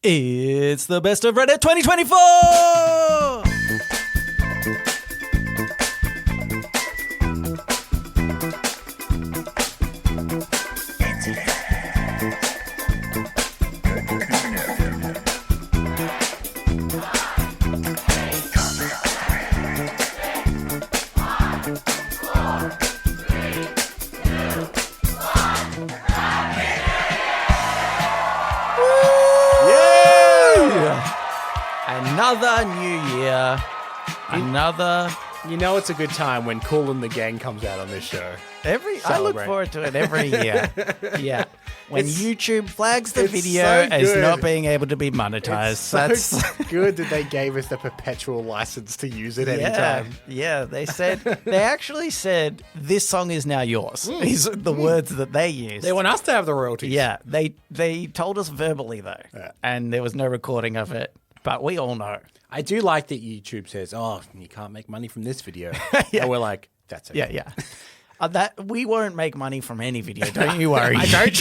It's the best of Reddit 2024! Another new year. Another. You know it's a good time when Kool and the Gang comes out on this show. I look forward to it every year. Yeah. When YouTube flags the video so as good. not being able to be monetized. It's so good that they gave us the perpetual license to use it anytime. Yeah, they actually said this song is now yours. These are the words that they used. They want us to have the royalties. Yeah, they told us verbally though. Yeah. And there was no recording of it. But we all know. I do like that YouTube says, "Oh, you can't make money from this video." Yeah. And we're like, "That's okay." Yeah. That we won't make money from any video. Don't you worry. I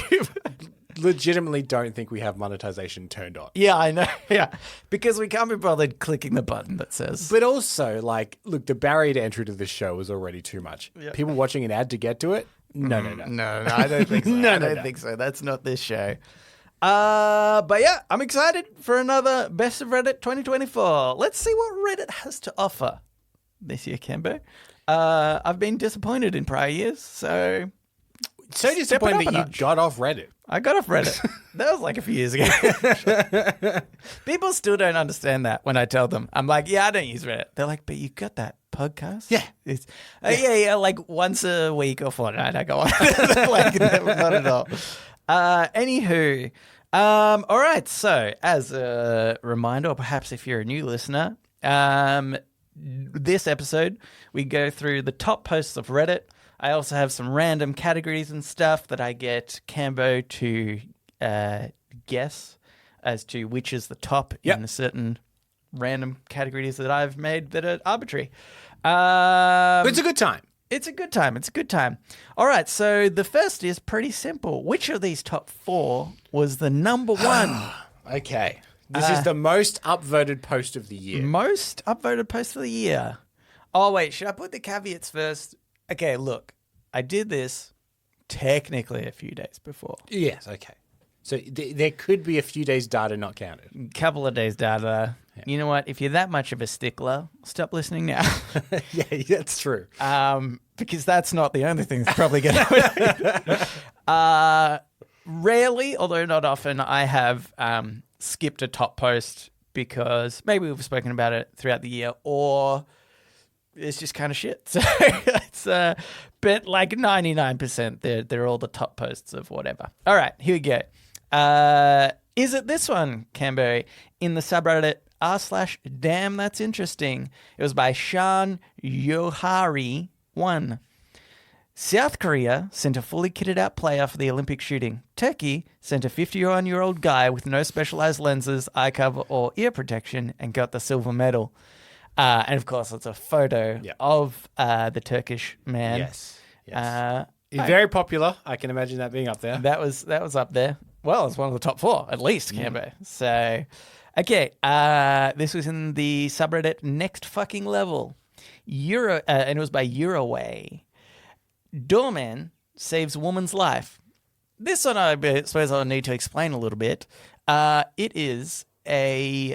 legitimately don't think we have monetization turned on. Yeah, I know. Yeah, because we can't be bothered clicking the button that says. But also, like, look, the barrier to entry to this show was already too much. Yeah. People watching an ad to get to it. No, I don't think so. I don't think so. That's not this show. But yeah, I'm excited for another Best of Reddit 2024. Let's see what Reddit has to offer this year, Cambo. I've been disappointed in prior years, so disappointed that you got off Reddit. I got off Reddit. That was like a few years ago. People still don't understand that when I tell them. I'm like, yeah, I don't use Reddit. They're like, but you got that podcast? Yeah. It's, yeah, like once a week or fortnight I go on. Like, not at all. Anywho, all right. So, as a reminder, or perhaps if you're a new listener, this episode we go through the top posts of Reddit. I also have some random categories and stuff that I get Cambo to guess as to which is the top in a certain random categories that I've made that are arbitrary. It's a good time. It's a good time. All right, so the first is pretty simple. Which of these top four was the number one? Okay. This is the most upvoted post of the year. Most upvoted post of the year. Oh, wait, should I put the caveats first? Okay, look, I did this technically a few days before. Yes, okay. So there could be a few days data not counted. Couple of days data. Yeah. You know what? If you're that much of a stickler, stop listening now. Yeah, that's true. Because that's not the only thing that's probably going to rarely, although not often, I have skipped a top post because maybe we've spoken about it throughout the year or it's just kind of shit. So it's but like 99%, they're all the top posts of whatever. All right, here we go. Is it this one, Camberry? In the subreddit r/damn that's interesting. It was by Shan Yohari 1. South Korea sent a fully kitted out player for the Olympic shooting. Turkey sent a 51-year-old guy with no specialized lenses, eye cover, or ear protection and got the silver medal. And of course, it's a photo of the Turkish man. Yes. Very popular. I can imagine that being up there. That was up there. Well, it's one of the top four, at least, Cambo. So, okay. This was in the subreddit Next Fucking Level. And it was by Euroway. Doorman saves woman's life. This one I suppose I'll need to explain a little bit. It is a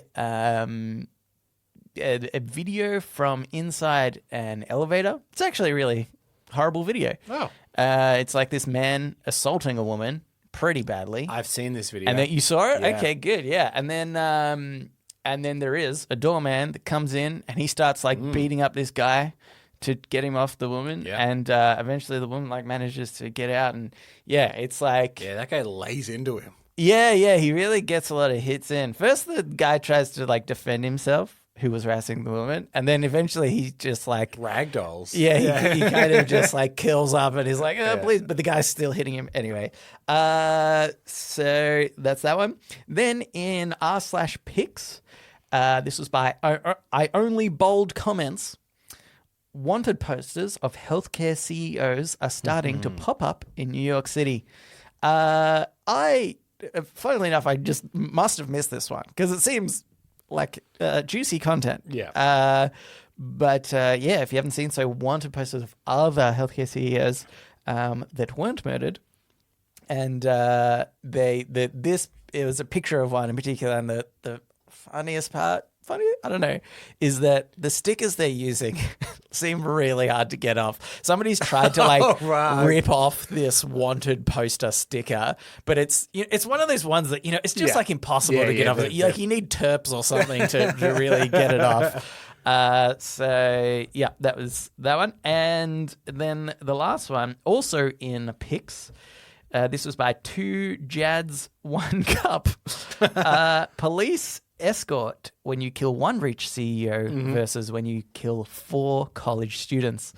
video from inside an elevator. It's actually a really horrible video. Oh. It's like this man assaulting a woman pretty badly. I've seen this video. And then you saw it? Yeah. Okay, good. Yeah. And then there is a doorman that comes in and he starts like beating up this guy to get him off the woman. Yeah. And eventually the woman like manages to get out and it's like... Yeah, that guy lays into him. Yeah, he really gets a lot of hits in. First the guy tries to like defend himself, who was harassing the woman, and then eventually he just like... Ragdolls. Yeah, he kind of just like kills up and he's like, please, but the guy's still hitting him. Anyway, so that's that one. Then in r/pics, this was by I Only Bold Comments. Wanted posters of healthcare CEOs are starting to pop up in New York City. I funnily enough, I just must have missed this one because it seems like juicy content. Yeah. Yeah, if you haven't seen, so wanted posters of other healthcare CEOs that weren't murdered, and it was a picture of one in particular, and the funniest part, I don't know, is that the stickers they're using seem really hard to get off. Somebody's tried to rip off this wanted poster sticker, but it's one of those ones that it's just like impossible to get off. Like you need terps or something to really get it off. That was that one, and then the last one also in pics. This was by 2 Jads 1 Cup. Police escort when you kill one rich CEO versus when you kill 4 college students.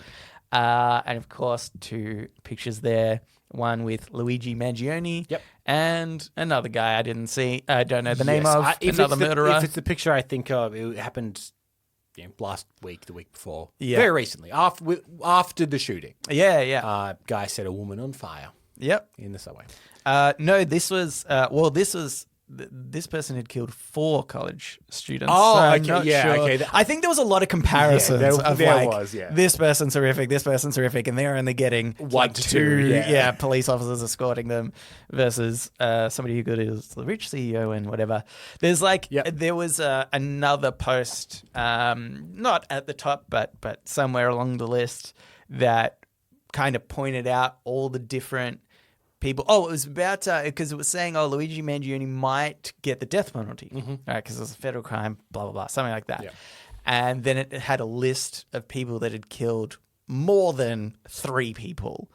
And of course, 2 pictures there. One with Luigi Mangione and another guy I didn't see. I don't know the name of. Another murderer. If it's the picture I think of, it happened last week, the week before. Yeah. Very recently, after the shooting. Yeah. Guy set a woman on fire. Yep. In the subway. No, this was this person had killed 4 college students. Oh, so I'm okay. not Yeah, sure. okay. I think there was a lot of comparisons of there was. this person's horrific, this person's horrific, and they're only getting 1 to 2 police officers escorting them versus somebody who good is the rich CEO and whatever. There's there was another post, not at the top, but somewhere along the list that kind of pointed out all the different people. Oh, it was about because it was saying, Luigi Mangione might get the death penalty, right? Because it's a federal crime, blah blah blah, something like that. Yeah. And then it had a list of people that had killed more than 3 people,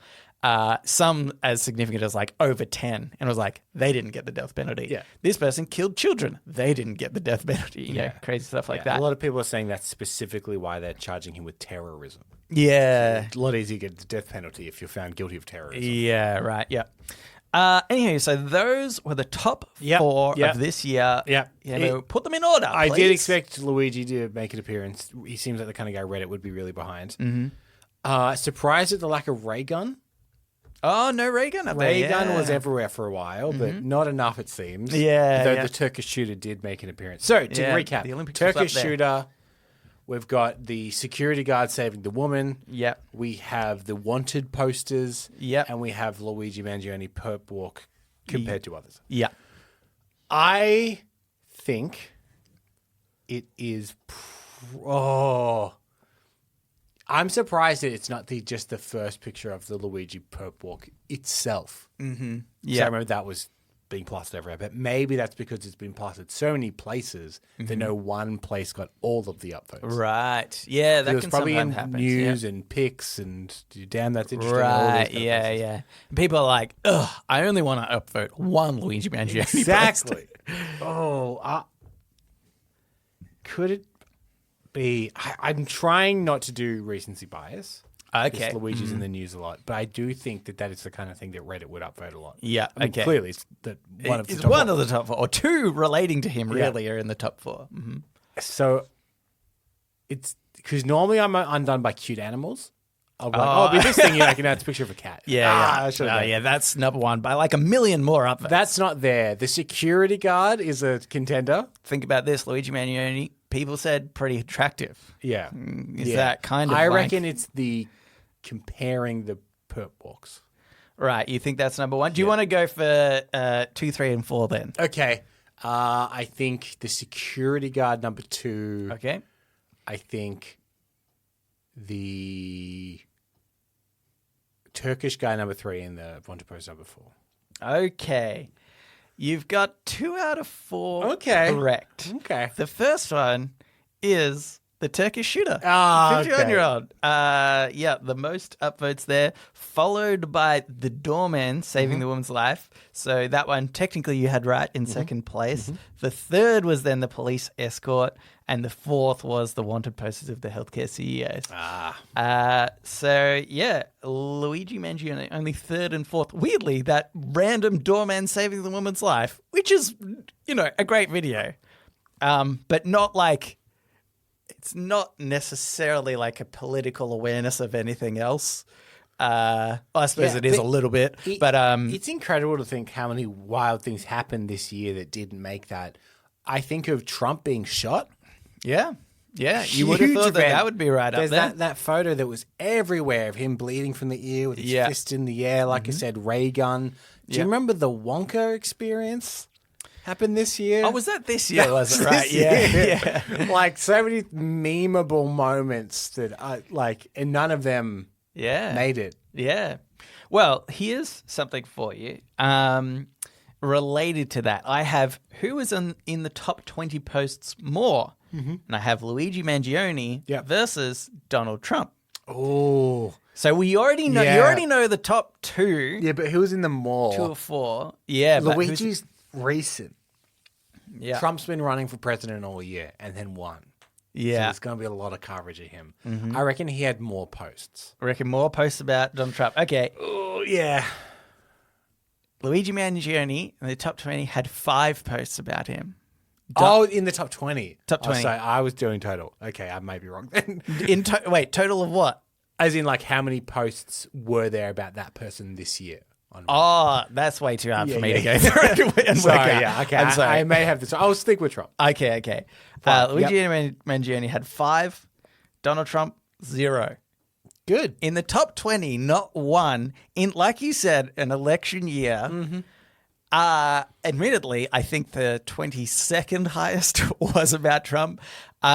some as significant as over 10, and it was like they didn't get the death penalty. Yeah, this person killed children; they didn't get the death penalty. You know, crazy stuff like that. A lot of people are saying that's specifically why they're charging him with terrorism. Yeah. It's a lot easier to get the death penalty if you're found guilty of terrorism. Yeah, right, yeah. Anyway, so those were the top 4 of this year. Yeah. Put them in order, I please. did expect Luigi to make an appearance. He seems like the kind of guy Reddit would be really behind. Surprised at the lack of ray gun. Oh, no ray gun up there. Ray gun was everywhere for a while, but not enough, it seems. Yeah. Though the Turkish shooter did make an appearance. So, to recap, the Olympics Turkish shooter... We've got the security guard saving the woman. Yep. We have the wanted posters. Yep. And we have Luigi Mangione perp walk compared to others. Yeah. I think it is... I'm surprised that it's not just the first picture of the Luigi perp walk itself. Mm-hmm. Yeah. So I remember that was being plastered everywhere, but maybe that's because it's been plastered so many places that no one place got all of the upvotes. Right. Yeah, that it was can probably in happen. news and pics and damn, that's interesting. Right. Yeah. People are like, ugh, I only want to upvote one Luigi Mangione. Exactly. Could it be? I'm trying not to do recency bias. Okay. Luigi's in the news a lot, but I do think that is the kind of thing that Reddit would upvote a lot. Yeah, okay. Clearly, it's one of the top 4, or 2 relating to him really are in the top 4. Mm-hmm. So it's because normally I'm undone by cute animals. I'll be like, but this thing, it's a picture of a cat. Yeah, that's number 1 by like a million more upvotes. That's not there. The security guard is a contender. Think about this, Luigi Mangione. People said pretty attractive. Yeah, is that kind of? I reckon it's the comparing the perp walks. Right, you think that's number 1? Do you want to go for 2, 3, and 4 then? Okay, I think the security guard number 2. Okay, I think the Turkish guy number 3 and the wanted poster number 4. Okay. You've got 2 out of 4 correct. Okay. The first one is the Turkish shooter. 51-year-old. The most upvotes there, followed by the doorman saving the woman's life. So that one, technically you had right in second place. The third was then the police escort. And the 4th was the wanted posters of the healthcare CEOs. Luigi Mangione only 3rd and 4th. Weirdly, that random doorman saving the woman's life, which is, a great video. But not like, it's not necessarily like a political awareness of anything else. I suppose Yeah, it is a but little bit, but it's incredible to think how many wild things happened this year that didn't make that. I think of Trump being shot. yeah, you would have Huge thought that event. that would be right There's up there. that photo that was everywhere of him bleeding from the ear with his fist in the air, like I said, ray gun. Do you remember the Wonka experience? Happened this year. Oh, was that this year? Was it This right? year. Yeah. Like so many memeable moments that I like, and none of them made it. Yeah. Well, here's something for you. Related to that, I have who is in the top 20 posts more, and I have Luigi Mangione versus Donald Trump. Oh, so we already know. Yeah. You already know the top two. yeah, but who's in the more? 2 or 4. Yeah, but Luigi's recent. yeah, Trump's been running for president all year and then won. So yeah. there's going to be a lot of coverage of him. I reckon he had more posts. I reckon more posts about Donald Trump. Okay, Oh, yeah. Luigi Mangione in the top 20 had 5 posts about him. In the top 20. Top 20. Oh, sorry, I was doing total. Okay, I may be wrong then. Wait, total of what? As in, like, how many posts were there about that person this year? Oh, that's way too hard for me to yeah. go through and work Sorry, out. yeah, okay. I'm sorry. I may have this. I'll stick with Trump. Okay. Luigi Mangione had 5. Donald Trump, 0. Good. In the top 20, not 1. In, like you said, an election year. Admittedly, I think the 22nd highest was about Trump. Do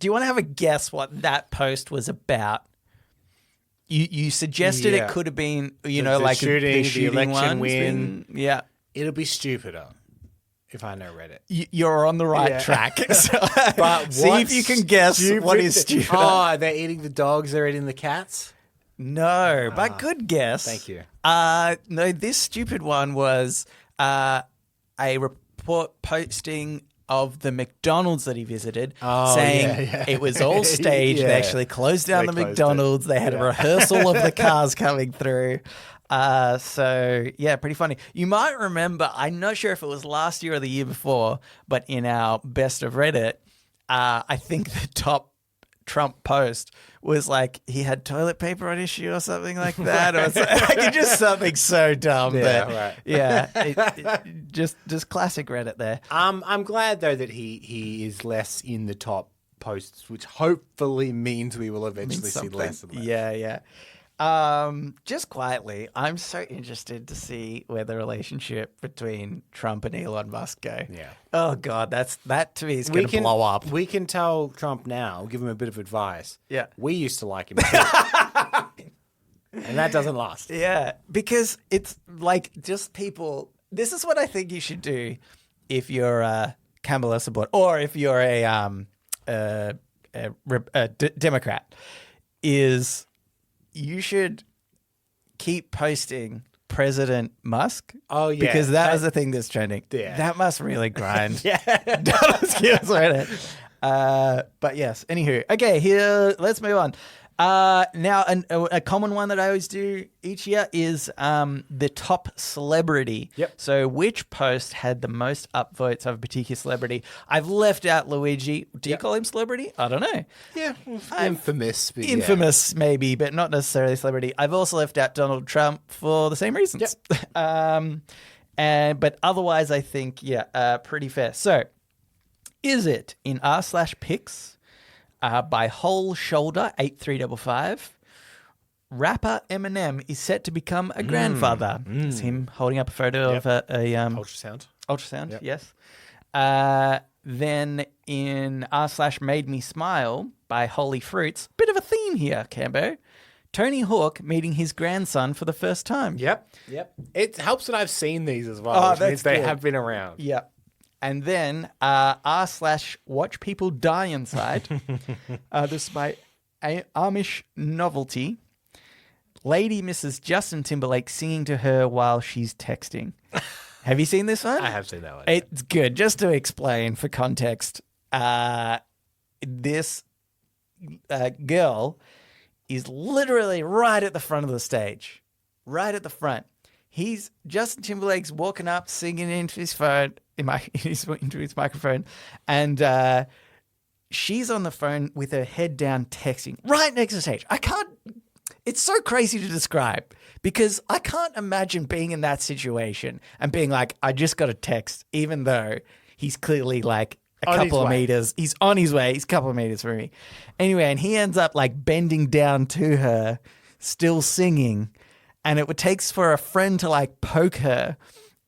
you want to have a guess what that post was about? You suggested it could have been, the like shooting, the election ones win. yeah. It'll be stupider if I know Reddit. You're on the right track. So, But see if you can guess what is stupid. Oh, they're eating the dogs, they're eating the cats? No, but good guess. Thank you. No, this stupid one was a report posting of the McDonald's that he visited, saying it was all staged. Yeah. They actually closed down the They closed McDonald's. They had a rehearsal of the cars coming through. So, yeah, pretty funny. You might remember, I'm not sure if it was last year or the year before, but in our best of Reddit, I think the top Trump post was like he had toilet paper on his shoe or something like that. Or like just something so dumb. Just classic Reddit there. I'm glad though that he is less in the top posts, which hopefully means we will eventually see less and less. Yeah. Just quietly, I'm so interested to see where the relationship between Trump and Elon Musk go. Yeah. Oh God, that to me is going to blow up. We can tell Trump now, give him a bit of advice. Yeah. We used to like him too. And that doesn't last. Yeah, because it's like just people. This is what I think you should do if you're a Kamala supporter or if you're a Democrat. Is you should keep posting President Musk. Oh, yeah. Because that was the thing that's trending. Yeah. That must really grind. Yeah. Donald skills Reddit. But yes, anywho. Okay, here, let's move on. Now, a common one that I always do each year is the top celebrity. Yep. So which post had the most upvotes of a particular celebrity? I've left out Luigi. Do you call him celebrity? I don't know. Yeah. Infamous. But Infamous, maybe, but not necessarily celebrity. I've also left out Donald Trump for the same reasons. Yep. But otherwise, I think, pretty fair. So is it in r/pics? By Whole Shoulder 8355, rapper Eminem is set to become a grandfather. It's him holding up a photo of a ultrasound. Ultrasound, yes. Then in r/Made Me Smile by Holy Fruits, bit of a theme here, Cambo. Tony Hawk meeting his grandson for the first time. Yep. It helps that I've seen these as well. Which means they have been around. Yep. And then r/Watch People Die Inside. This is by Amish Novelty. Lady misses Justin Timberlake singing to her while she's texting. Have you seen this one? I have seen that one. It's good. Just to explain for context, this girl is literally right at the front of the stage. Right at the front. Justin Timberlake's walking up, singing into his phone, into his microphone, and she's on the phone with her head down, texting right next to the stage. it's so crazy to describe because I can't imagine being in that situation and being like, I just got a text, even though he's clearly like a couple of meters. He's on his way. He's a couple of meters from me. Anyway, and he ends up like bending down to her, still singing. And it takes for a friend to like poke her.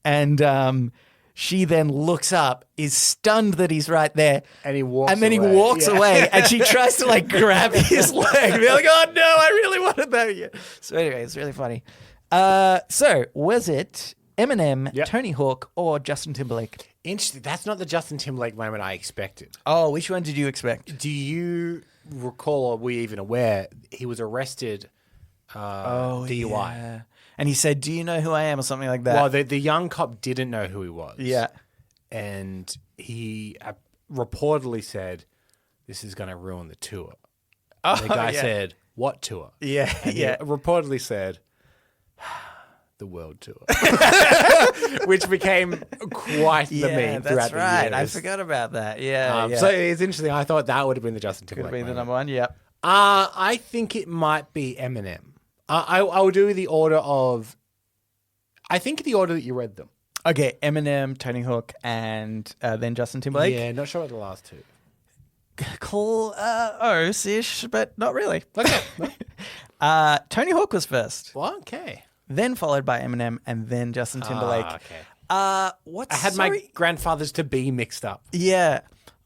And she then looks up, is stunned that he's right there. And he walks away. And then he walks away. And she tries to like grab his leg. Be like, oh no, I really wanted that. Yeah. So anyway, it's really funny. So was it Eminem, Tony Hawk, or Justin Timberlake? Interesting. That's not the Justin Timberlake moment I expected. Oh, which one did you expect? Do you recall, or were we even aware, he was arrested DUI? Yeah. And he said, do you know who I am, or something like that? Well, the young cop didn't know who he was. Yeah. And he reportedly said, this is going to ruin the tour. Oh, the guy said, what tour? Yeah, and he reportedly said, the world tour. Which became quite the meme throughout the years. I forgot about that. Yeah, So it's interesting. I thought that would have been the Justin Timberlake Could have been the moment. number one, yep. I think it might be Eminem. I will do the order of... I think the order that you read them. Okay, Eminem, Tony Hawk, and then Justin Timberlake. Yeah, not sure what the last two. Close-ish, but not really. Okay. Tony Hawk was first. Well, okay. Then followed by Eminem, and then Justin Timberlake. Okay. I had my grandfathers to be mixed up. Yeah.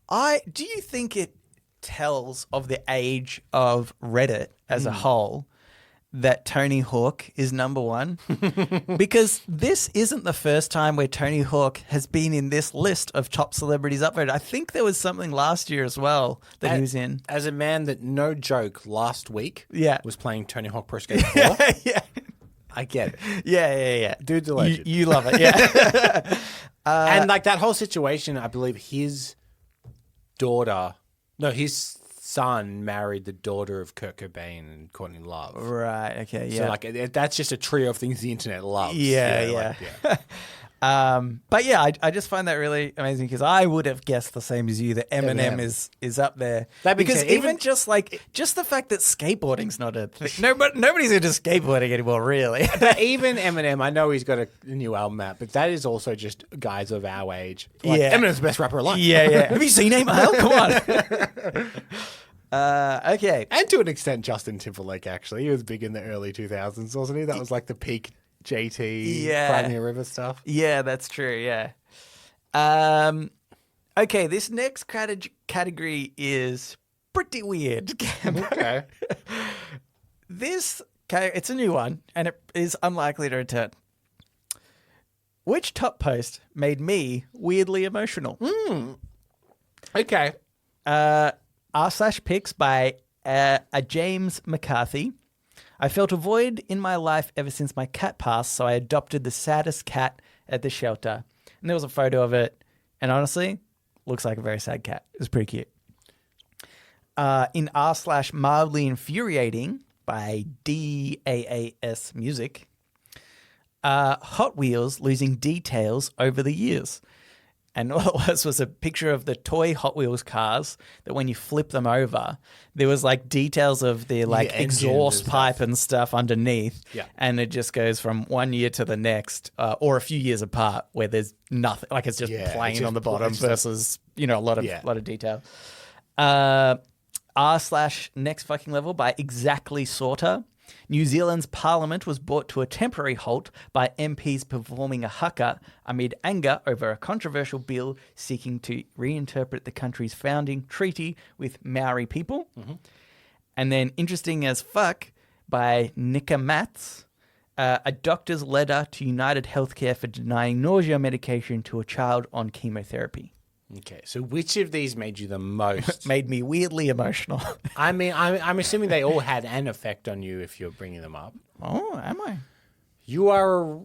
Do you think it tells of the age of Reddit as a whole that Tony Hawk is number one? Because this isn't the first time where Tony Hawk has been in this list of top celebrities upvoted. I think there was something last year as well that he was in. As a man that, no joke, last week was playing Tony Hawk Pro Skater 4. Yeah. I get it. Yeah. Dude's a legend. You love it, yeah. And like that whole situation, I believe his son married the daughter of Kurt Cobain and Courtney Love. Right, okay, yeah. So like that's just a trio of things the internet loves. Yeah. But yeah, I just find that really amazing because I would have guessed the same as you that Eminem is up there. Because even just the fact that skateboarding's not a thing. Nobody's into skateboarding anymore, really. But even Eminem, I know he's got a new album out, but that is also just guys of our age. Like, Eminem's the best rapper alive. Yeah. Have you seen him? Hell, come on. Okay. And to an extent, Justin Timberlake, actually. He was big in the early 2000s, wasn't he? That was like the peak JT, Crimea River stuff. Yeah, that's true, yeah. Okay, this next category is pretty weird. Okay. It's a new one, and it is unlikely to return. Which top post made me weirdly emotional? Okay. r/pics by a James McCarthy. I felt a void in my life ever since my cat passed, so I adopted the saddest cat at the shelter. And there was a photo of it, and honestly, looks like a very sad cat. It was pretty cute. In r/mildly infuriating by DAAS Music, Hot Wheels losing details over the years. And all it was a picture of the toy Hot Wheels cars that when you flip them over, there was like details of their like exhaust pipe and stuff underneath. Yeah. And it just goes from 1 year to the next or a few years apart where there's nothing. Like it's just plain on the bottom versus, a lot of detail. r/next fucking level by Exactly Sorter. New Zealand's parliament was brought to a temporary halt by MPs performing a haka amid anger over a controversial bill seeking to reinterpret the country's founding treaty with Maori people. Mm-hmm. And then Interesting as Fuck by Nika Mats, a doctor's letter to United Healthcare for denying nausea medication to a child on chemotherapy. Okay, so which of these made you the most? Made me weirdly emotional. I mean, I'm assuming they all had an effect on you if you're bringing them up. Oh, am I? You are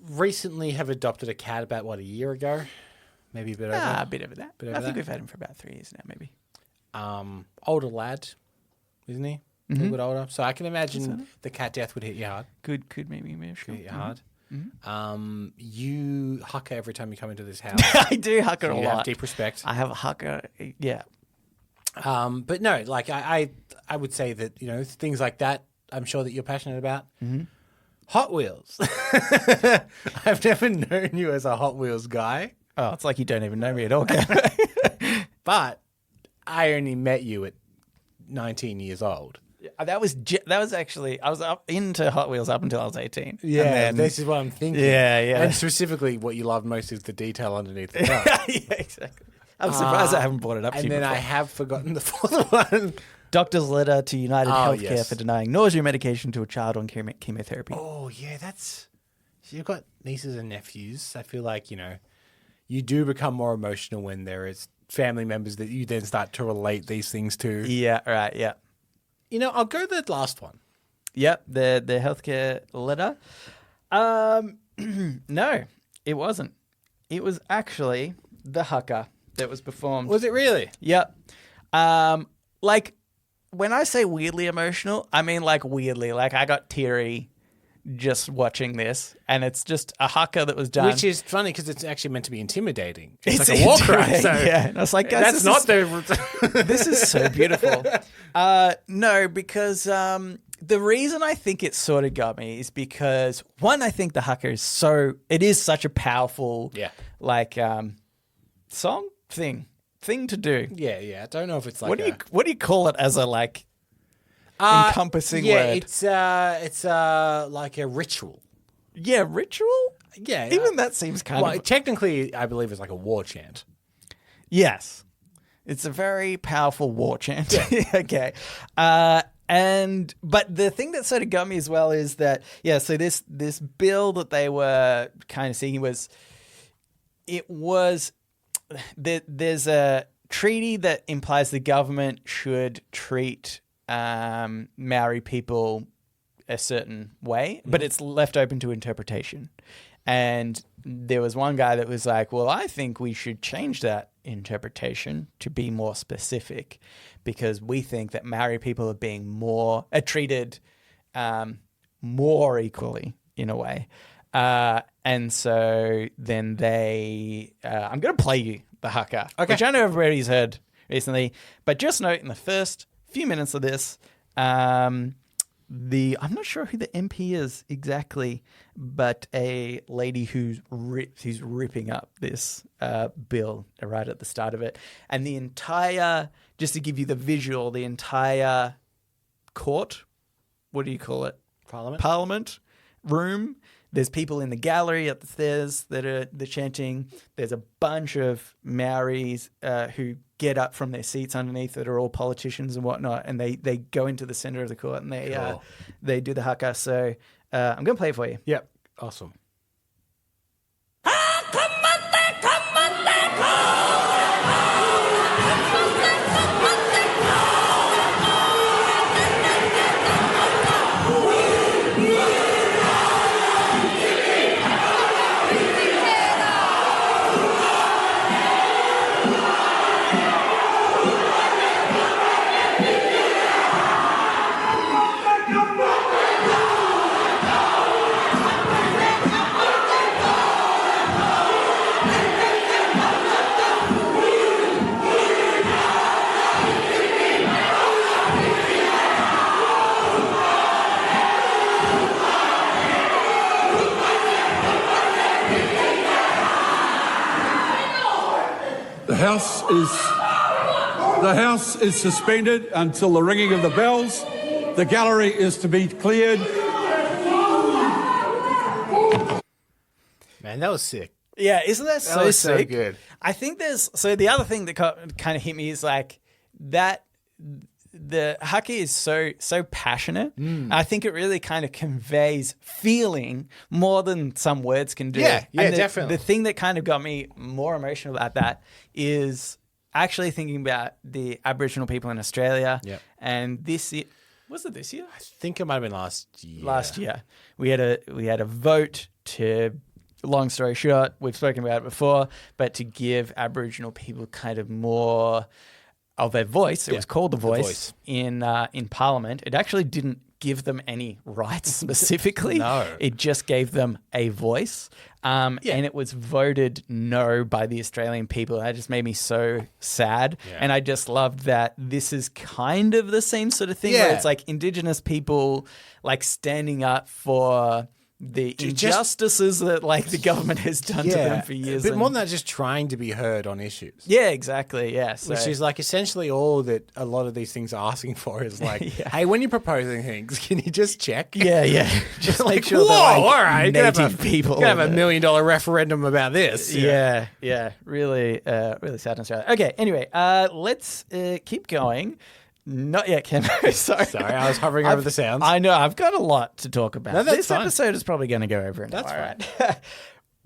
recently have adopted a cat about, a year ago? Maybe a bit over? A bit over that. I think we've had him for about 3 years now, maybe. Older lad, isn't he? A little bit older. So I can imagine the cat death would hit you hard. Could maybe hit you hard. Mm-hmm. You hucker every time you come into this house. I do hucker a lot. You have deep respect. I have a hucker, yeah. But no, like I would say that things like that I'm sure that you're passionate about. Mm-hmm. Hot Wheels. I've never known you as a Hot Wheels guy. Oh, it's like you don't even know me at all. But I only met you at 19 years old. That was actually, I was up into Hot Wheels up until I was 18. Yeah, and then, this is what I'm thinking. Yeah. And specifically, what you love most is the detail underneath the car. Yeah, exactly. I'm surprised I haven't brought it up to you And then before. I have forgotten the fourth one. Doctor's letter to United Healthcare yes. for denying nausea medication to a child on chemotherapy. Oh, yeah, that's... So you've got nieces and nephews. I feel like, you do become more emotional when there is family members that you then start to relate these things to. Yeah, right, yeah. I'll go the last one. Yep, the healthcare letter. No, it wasn't. It was actually the haka that was performed. Was it really? Yep. When I say weirdly emotional, I mean weirdly. I got teary just watching this, and it's just a haka that was done. Which is funny because it's actually meant to be intimidating. It's like a war crime. So yeah, and I was like, guys, this is so beautiful. No, because the reason I think it sort of got me is because one, I think the haka is such a powerful, song thing to do. Yeah. I don't know if it's like what do you call it as a encompassing word? It's like a ritual. Yeah, ritual? Yeah. Even that seems kind of... technically, I believe it's like a war chant. Yes. It's a very powerful war chant. Yeah. Okay. But the thing that sort of got me as well is that, so this bill that they were kind of seeing there's a treaty that implies the government should treat Maori people a certain way, but it's left open to interpretation. And there was one guy that was like, well, I think we should change that interpretation to be more specific because we think that Maori people are being treated more equally in a way. And so then I'm going to play you the haka, which I know everybody's heard recently, but just note in the first few minutes of this, I'm not sure who the MP is exactly, but a lady who's ripping up this bill right at the start of it. And the entire, just to give you the visual, the entire court, what do you call it? Parliament room. There's people in the gallery at the stairs that are chanting. There's a bunch of Maoris who get up from their seats underneath that are all politicians and whatnot, and they go into the center of the court and they do the haka. So I'm going to play it for you. Yep. Awesome. The House is suspended until the ringing of the bells. The gallery is to be cleared. Man, that was sick. Yeah, isn't that so was sick? So good. I think the other thing that kind of hit me is that the haka is so passionate. I think it really kind of conveys feeling more than some words can do. Yeah, and definitely. The thing that kind of got me more emotional about that is actually thinking about the Aboriginal people in Australia. Yep. And this year, was it this year? I think it might have been last year. Last year, we had a vote to. Long story short, we've spoken about it before, but to give Aboriginal people kind of more of a voice, it was called the voice. In Parliament. It actually didn't give them any rights specifically. No. It just gave them a voice. And it was voted no by the Australian people. That just made me so sad. Yeah. And I just loved that this is kind of the same sort of thing where it's like Indigenous people like standing up for the injustices that like the government has done to them for years. But more than that, just trying to be heard on issues. Yeah, exactly. Yeah. So, Which is like essentially all that a lot of these things are asking for is like, hey, when you're proposing things, can you just check? Yeah. Just make like, sure that all like right, native people have a $1 million referendum about this. Yeah. Really sad in Australia. Okay, anyway, let's keep going. Not yet, Ken. Sorry, I was hovering over the sounds. I know, I've got a lot to talk about. No, that's this fine. episode is probably going to go over an hour. That's fine. Right?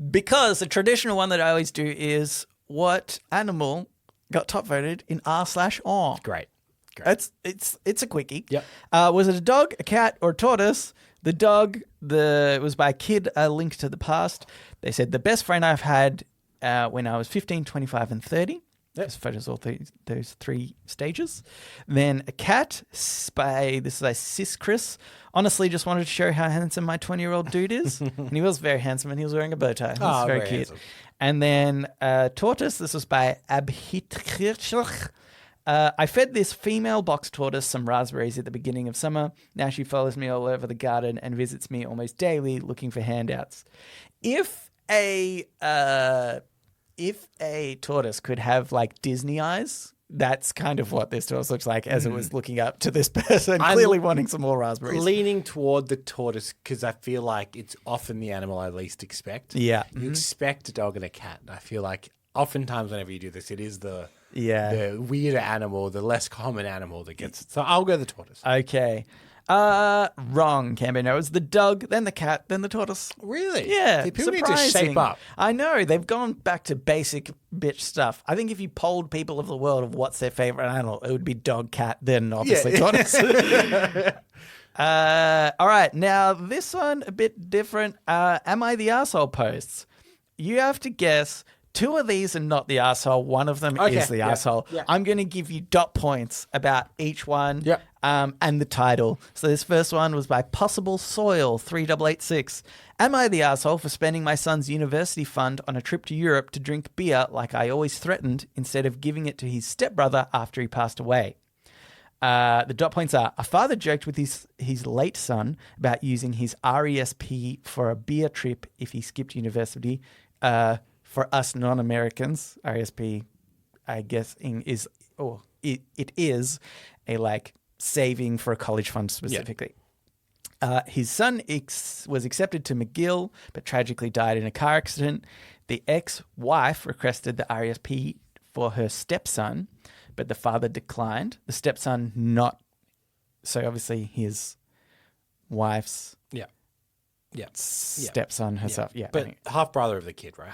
Because the traditional one that I always do is what animal got top voted in r/r. Great. It's a quickie. Yep. Was it a dog, a cat, or a tortoise? The dog, it was by a kid, A Link to the Past. They said the best friend I've had when I was 15, 25, and 30. This photos all those three stages. Then a cat this is a cis Chris. Honestly, just wanted to show how handsome my 20-year-old dude is. And he was very handsome and he was wearing a bow tie. He was very cute. Handsome. And then tortoise, this was by Abhitkirch. I fed this female box tortoise some raspberries at the beginning of summer. Now she follows me all over the garden and visits me almost daily looking for handouts. If a tortoise could have like Disney eyes, that's kind of what this tortoise looks like as it was looking up to this person, clearly wanting some more raspberries. Leaning toward the tortoise because I feel like it's often the animal I least expect. Yeah. You expect a dog and a cat. And I feel like oftentimes whenever you do this, it is the weirder animal, the less common animal that gets it. So I'll go the tortoise. Okay. Wrong, Cambo. No, it was the dog, then the cat, then the tortoise. Really? Yeah. See, people surprising. need to shape up. I know. They've gone back to basic bitch stuff. I think if you polled people of the world of what's their favorite animal, it would be dog, cat, then obviously tortoise. All right. Now, this one, a bit different. Am I the arsehole posts? You have to guess. Two of these are not the arsehole. One of them is the arsehole. Yeah. I'm going to give you dot points about each one and the title. So this first one was by Possible Soil 3886. Am I the arsehole for spending my son's university fund on a trip to Europe to drink beer like I always threatened instead of giving it to his stepbrother after he passed away? The dot points are: a father joked with his late son about using his RESP for a beer trip if he skipped university. For us non-Americans, RSP, I guess, it is a like saving for a college fund specifically. Yeah. His son was accepted to McGill, but tragically died in a car accident. The ex-wife requested the RSP for her stepson, but the father declined. The stepson not, so obviously his wife's stepson herself. Yeah, but half brother of the kid, right?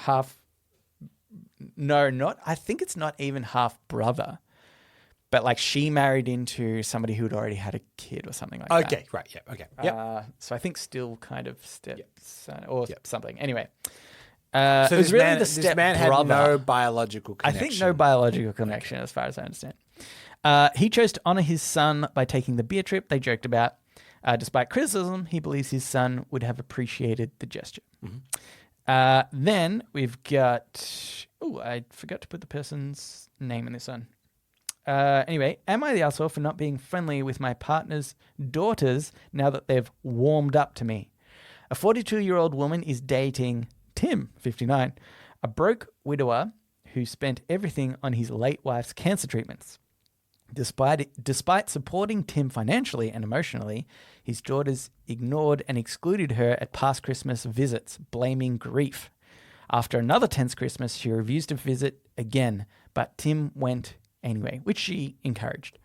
I think it's not even half brother, but like she married into somebody who'd already had a kid or something like that. Okay, right, yeah, okay. Yep. So I think still kind of stepson or something. Anyway. So it was really this man had no biological connection. I think no biological connection as far as I understand. He chose to honor his son by taking the beer trip they joked about. Despite criticism, he believes his son would have appreciated the gesture. Mm-hmm. Then we've got... Oh, I forgot to put the person's name in this one. Anyway, am I the asshole for not being friendly with my partner's daughters now that they've warmed up to me? A 42-year-old woman is dating Tim, 59, a broke widower who spent everything on his late wife's cancer treatments. Despite supporting Tim financially and emotionally, his daughters ignored and excluded her at past Christmas visits, blaming grief. After another tense Christmas, she refused to visit again, but Tim went anyway, which she encouraged.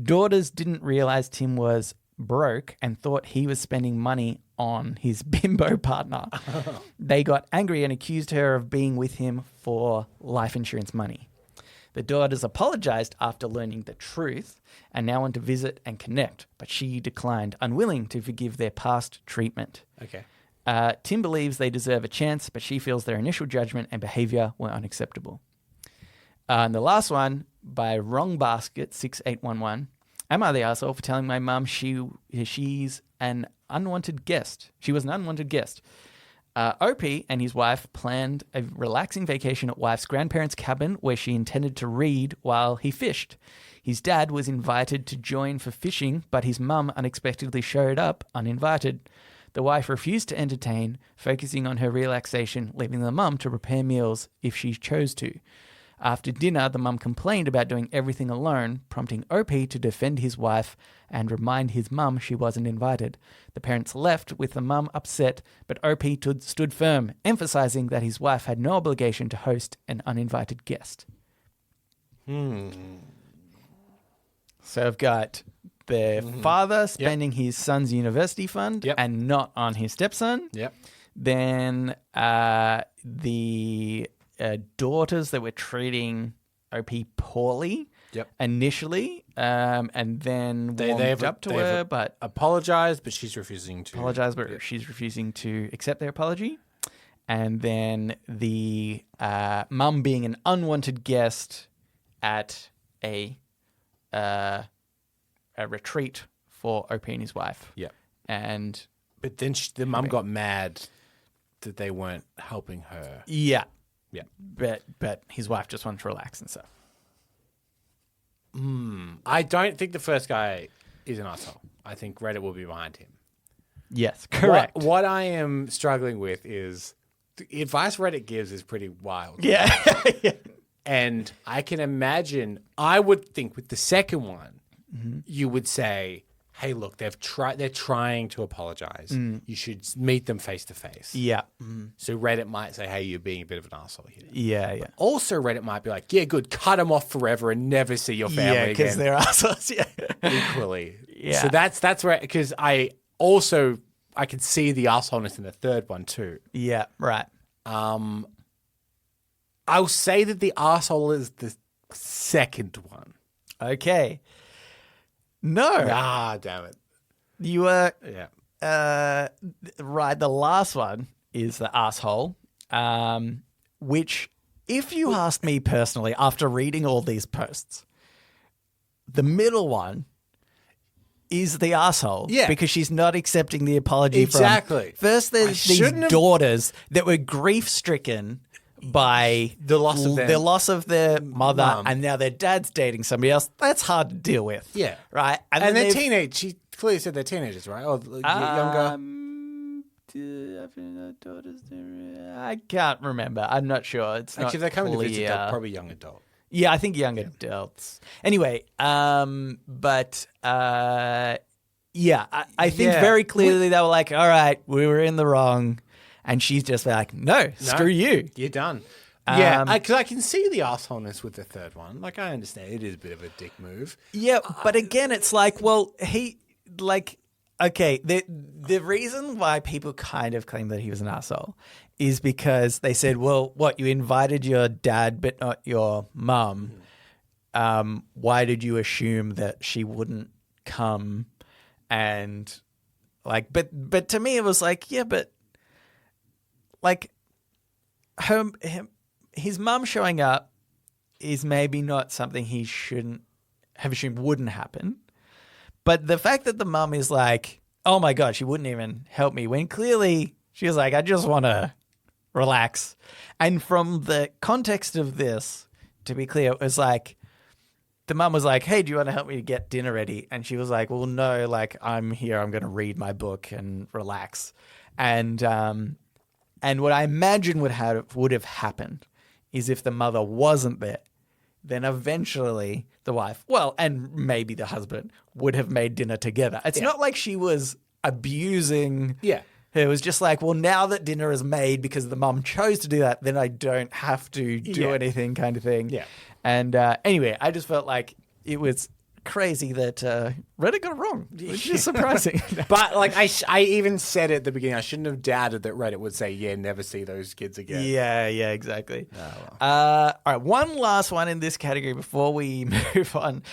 Daughters didn't realize Tim was broke and thought he was spending money on his bimbo partner. They got angry and accused her of being with him for life insurance money. The daughters apologized after learning the truth and now want to visit and connect, but she declined, unwilling to forgive their past treatment. Okay. Tim believes they deserve a chance, but she feels their initial judgment and behavior were unacceptable. And the last one, by Wrong Basket 6811. Am I the asshole for telling my mum she's an unwanted guest? She was an unwanted guest. OP and his wife planned a relaxing vacation at wife's grandparents' cabin where she intended to read while he fished. His dad was invited to join for fishing, but his mum unexpectedly showed up uninvited. The wife refused to entertain, focusing on her relaxation, leaving the mum to prepare meals if she chose to. After dinner, the mum complained about doing everything alone, prompting OP to defend his wife and remind his mum she wasn't invited. The parents left with the mum upset, but OP stood firm, emphasizing that his wife had no obligation to host an uninvited guest. So I've got the father spending his son's university fund and not on his stepson. Yep. Then the daughters that were treating OP poorly initially, and then warmed up to her, but apologized, but she's refusing to she's refusing to accept their apology. And then the mum being an unwanted guest at a retreat for OP and his wife. Yeah, but then the mum got mad that they weren't helping her. Yeah. Yeah, but his wife just wanted to relax and stuff. I don't think the first guy is an asshole. I think Reddit will be behind him. Yes, correct. What I am struggling with is the advice Reddit gives is pretty wild. Yeah. And I can imagine, I would think with the second one, you would say, hey, look, they're trying to apologize. You should meet them face to face. Yeah. So Reddit might say, hey, you're being a bit of an asshole here. Yeah. But also Reddit might be like, yeah, good, cut them off forever and never see your family again. Yeah, because they're assholes. Yeah. Equally. Yeah. So that's where, because I can see the assholeness in the third one too. Yeah, right. I'll say that the asshole is the second one. Okay. No. Ah, damn it. You were Yeah. right. The last one is the asshole, which, if you ask me personally, after reading all these posts, the middle one is the asshole. Yeah. Because she's not accepting the apology Exactly. First, there's these daughters that were grief-stricken by the loss of their mother, mum. and now their dad's dating somebody else. That's hard to deal with. Yeah. Right? And they're teenage. She clearly said they're teenagers, right? Or younger. I can't remember. I'm not sure. It's not Actually, they're coming clear. to visit, they're probably young adult. Yeah, I think young adults. Anyway, I think very clearly they were like, all right, we were in the wrong. And she's just like, no, screw you. You're done. Yeah, because I can see the assholeness with the third one. Like, I understand it is a bit of a dick move. Yeah, but again, it's like, well, the reason why people kind of claim that he was an asshole is because they said, well, what, you invited your dad but not your mum. Why did you assume that she wouldn't come? And like, but to me, it was like, yeah, but like his mum showing up is maybe not something he shouldn't have assumed wouldn't happen. But the fact that the mum is like, oh my God, she wouldn't even help me, when clearly she was like, I just want to relax. And from the context of this, to be clear, it was like, the mum was like, hey, do you want to help me to get dinner ready? And she was like, well, no, like, I'm here. I'm going to read my book and relax. And what I imagine would have happened is if the mother wasn't there, then eventually the wife, well, and maybe the husband, would have made dinner together. It's not like she was abusing. Yeah. It was just like, well, now that dinner is made because the mum chose to do that, then I don't have to do anything, kind of thing. Yeah. And anyway, I just felt like it was crazy that Reddit got it wrong, which is surprising. But like I even said at the beginning, I shouldn't have doubted that Reddit would say, yeah, never see those kids again. Yeah, exactly. All right, one last one in this category before we move on.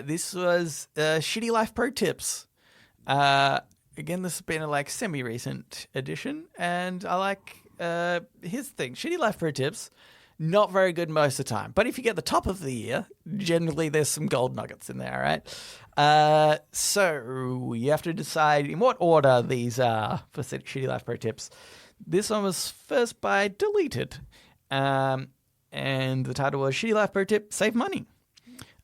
This was Shitty Life Pro Tips. Again, this has been a semi-recent edition, and I like here's the thing. Shitty Life Pro Tips not very good most of the time. But if you get the top of the year, generally there's some gold nuggets in there, right? So you have to decide in what order these are for Shitty Life Pro Tips. This one was first by Deleted. And the title was Shitty Life Pro Tip, Save Money.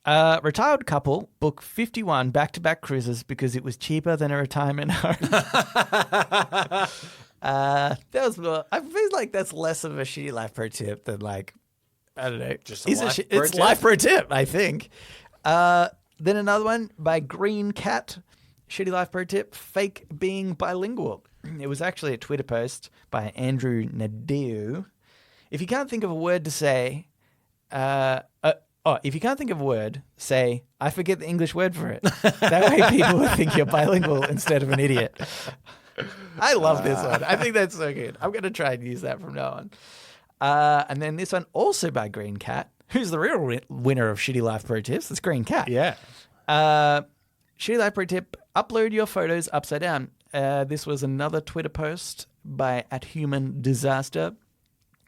Retired couple book 51 back-to-back cruises because it was cheaper than a retirement home. I feel like that's less of a Shitty Life Pro Tip than like, I don't know. Just It's Life Pro Tip, I think. Then another one by Green Cat, Shitty Life Pro Tip, Fake Being Bilingual. It was actually a Twitter post by Andrew Nadeau. If you can't think of a word to say, if you can't think of a word, say, I forget the English word for it. That way people will think you're bilingual instead of an idiot. I love this one. I think that's so good. I'm going to try and use that from now on. And then this one also by Green Cat, who's the real winner of Shitty Life Pro Tips. It's Green Cat. Yeah. Shitty Life Pro Tip, upload your photos upside down. This was another Twitter post by @HumanDisaster.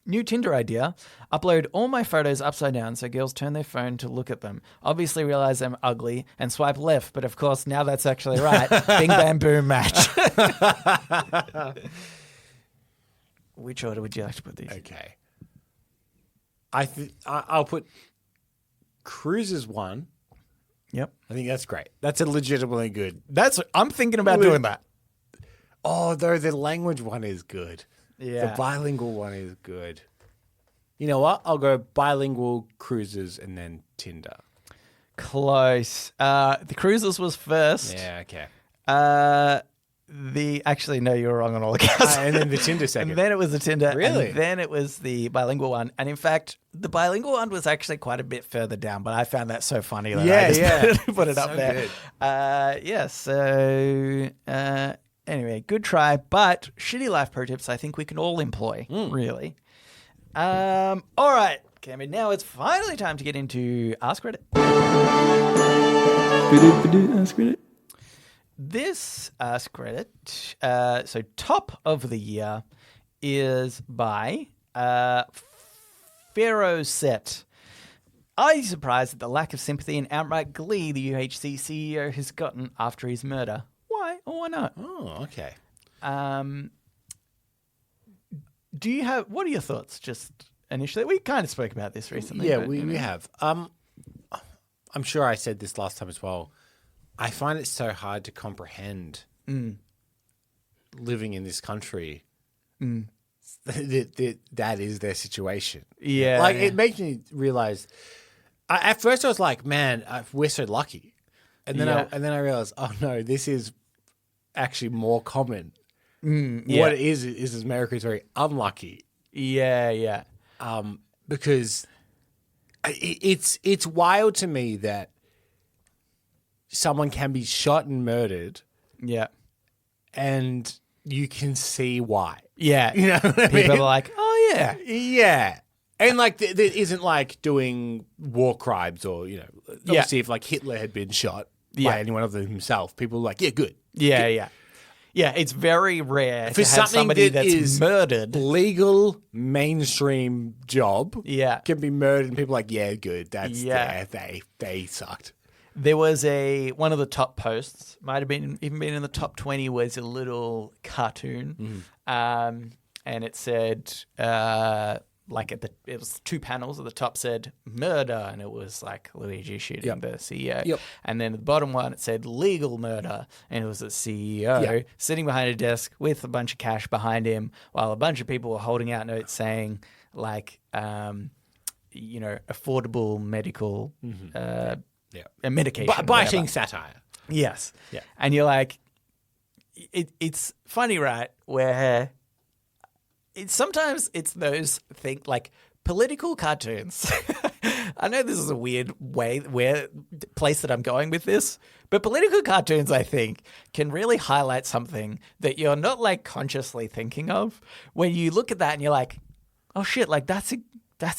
New Tinder idea. Upload all my photos upside down so girls turn their phone to look at them. Obviously realize I'm ugly and swipe left, but of course now that's actually right. Bing, bam, boom, match. Which order would you like to put these? Okay. I'll put cruises 1. Yep. I think that's great. That's a legitimately good. I'm thinking about doing that. Oh, though the language one is good. Yeah. The bilingual one is good. You know what? I'll go bilingual cruises and then Tinder. Close. The cruises was first. Yeah, okay. Actually, no, you were wrong on all accounts. And then the Tinder second. And then it was the Tinder. Really? And then it was the bilingual one. And in fact, the bilingual one was actually quite a bit further down, but I found that so funny that I just put it up there. Good. Anyway, good try. But Shitty Life Pro Tips, I think we can all employ, really. All right, Cameron, now it's finally time to get into Ask Reddit. Ask Reddit. This Ask Reddit, so top of the year, is by Pharaoh Set. Are you surprised at the lack of sympathy and outright glee the UHC CEO has gotten after his murder? Why or why not? Oh, okay. What are your thoughts just initially? We kind of spoke about this recently. Yeah, but, we have. I'm sure I said this last time as well. I find it so hard to comprehend living in this country that is their situation. Yeah. Like, it makes me realize, at first I was like, man, we're so lucky. And then I realized, oh no, this is actually more common. What it is America is very unlucky. Yeah. Because it's wild to me that someone can be shot and murdered. Yeah. And you can see why. Yeah. You know what I People mean? are like, oh yeah. Yeah. And like, there isn't like doing war crimes or, obviously if like Hitler had been shot by anyone other than himself, people are like, yeah, good. Yeah. Yeah, it's very rare For to have something somebody that that's is murdered. Legal mainstream job. Yeah. Can be murdered and people are like, yeah, good. They sucked. There was one of the top posts, might have been even been in the top 20, was a little cartoon. And it said, it was 2 panels. At the top said murder, and it was like Luigi shooting the CEO. Yep. And then at the bottom one, it said legal murder, and it was the CEO sitting behind a desk with a bunch of cash behind him, while a bunch of people were holding out notes saying, like, affordable medical medication. Biting satire. Yes. Yeah. And you're like, it's funny, right? Where sometimes it's those things like political cartoons. I know this is a weird place that I'm going with this, but political cartoons, I think, can really highlight something that you're not like consciously thinking of. When you look at that and you're like, oh shit, like that's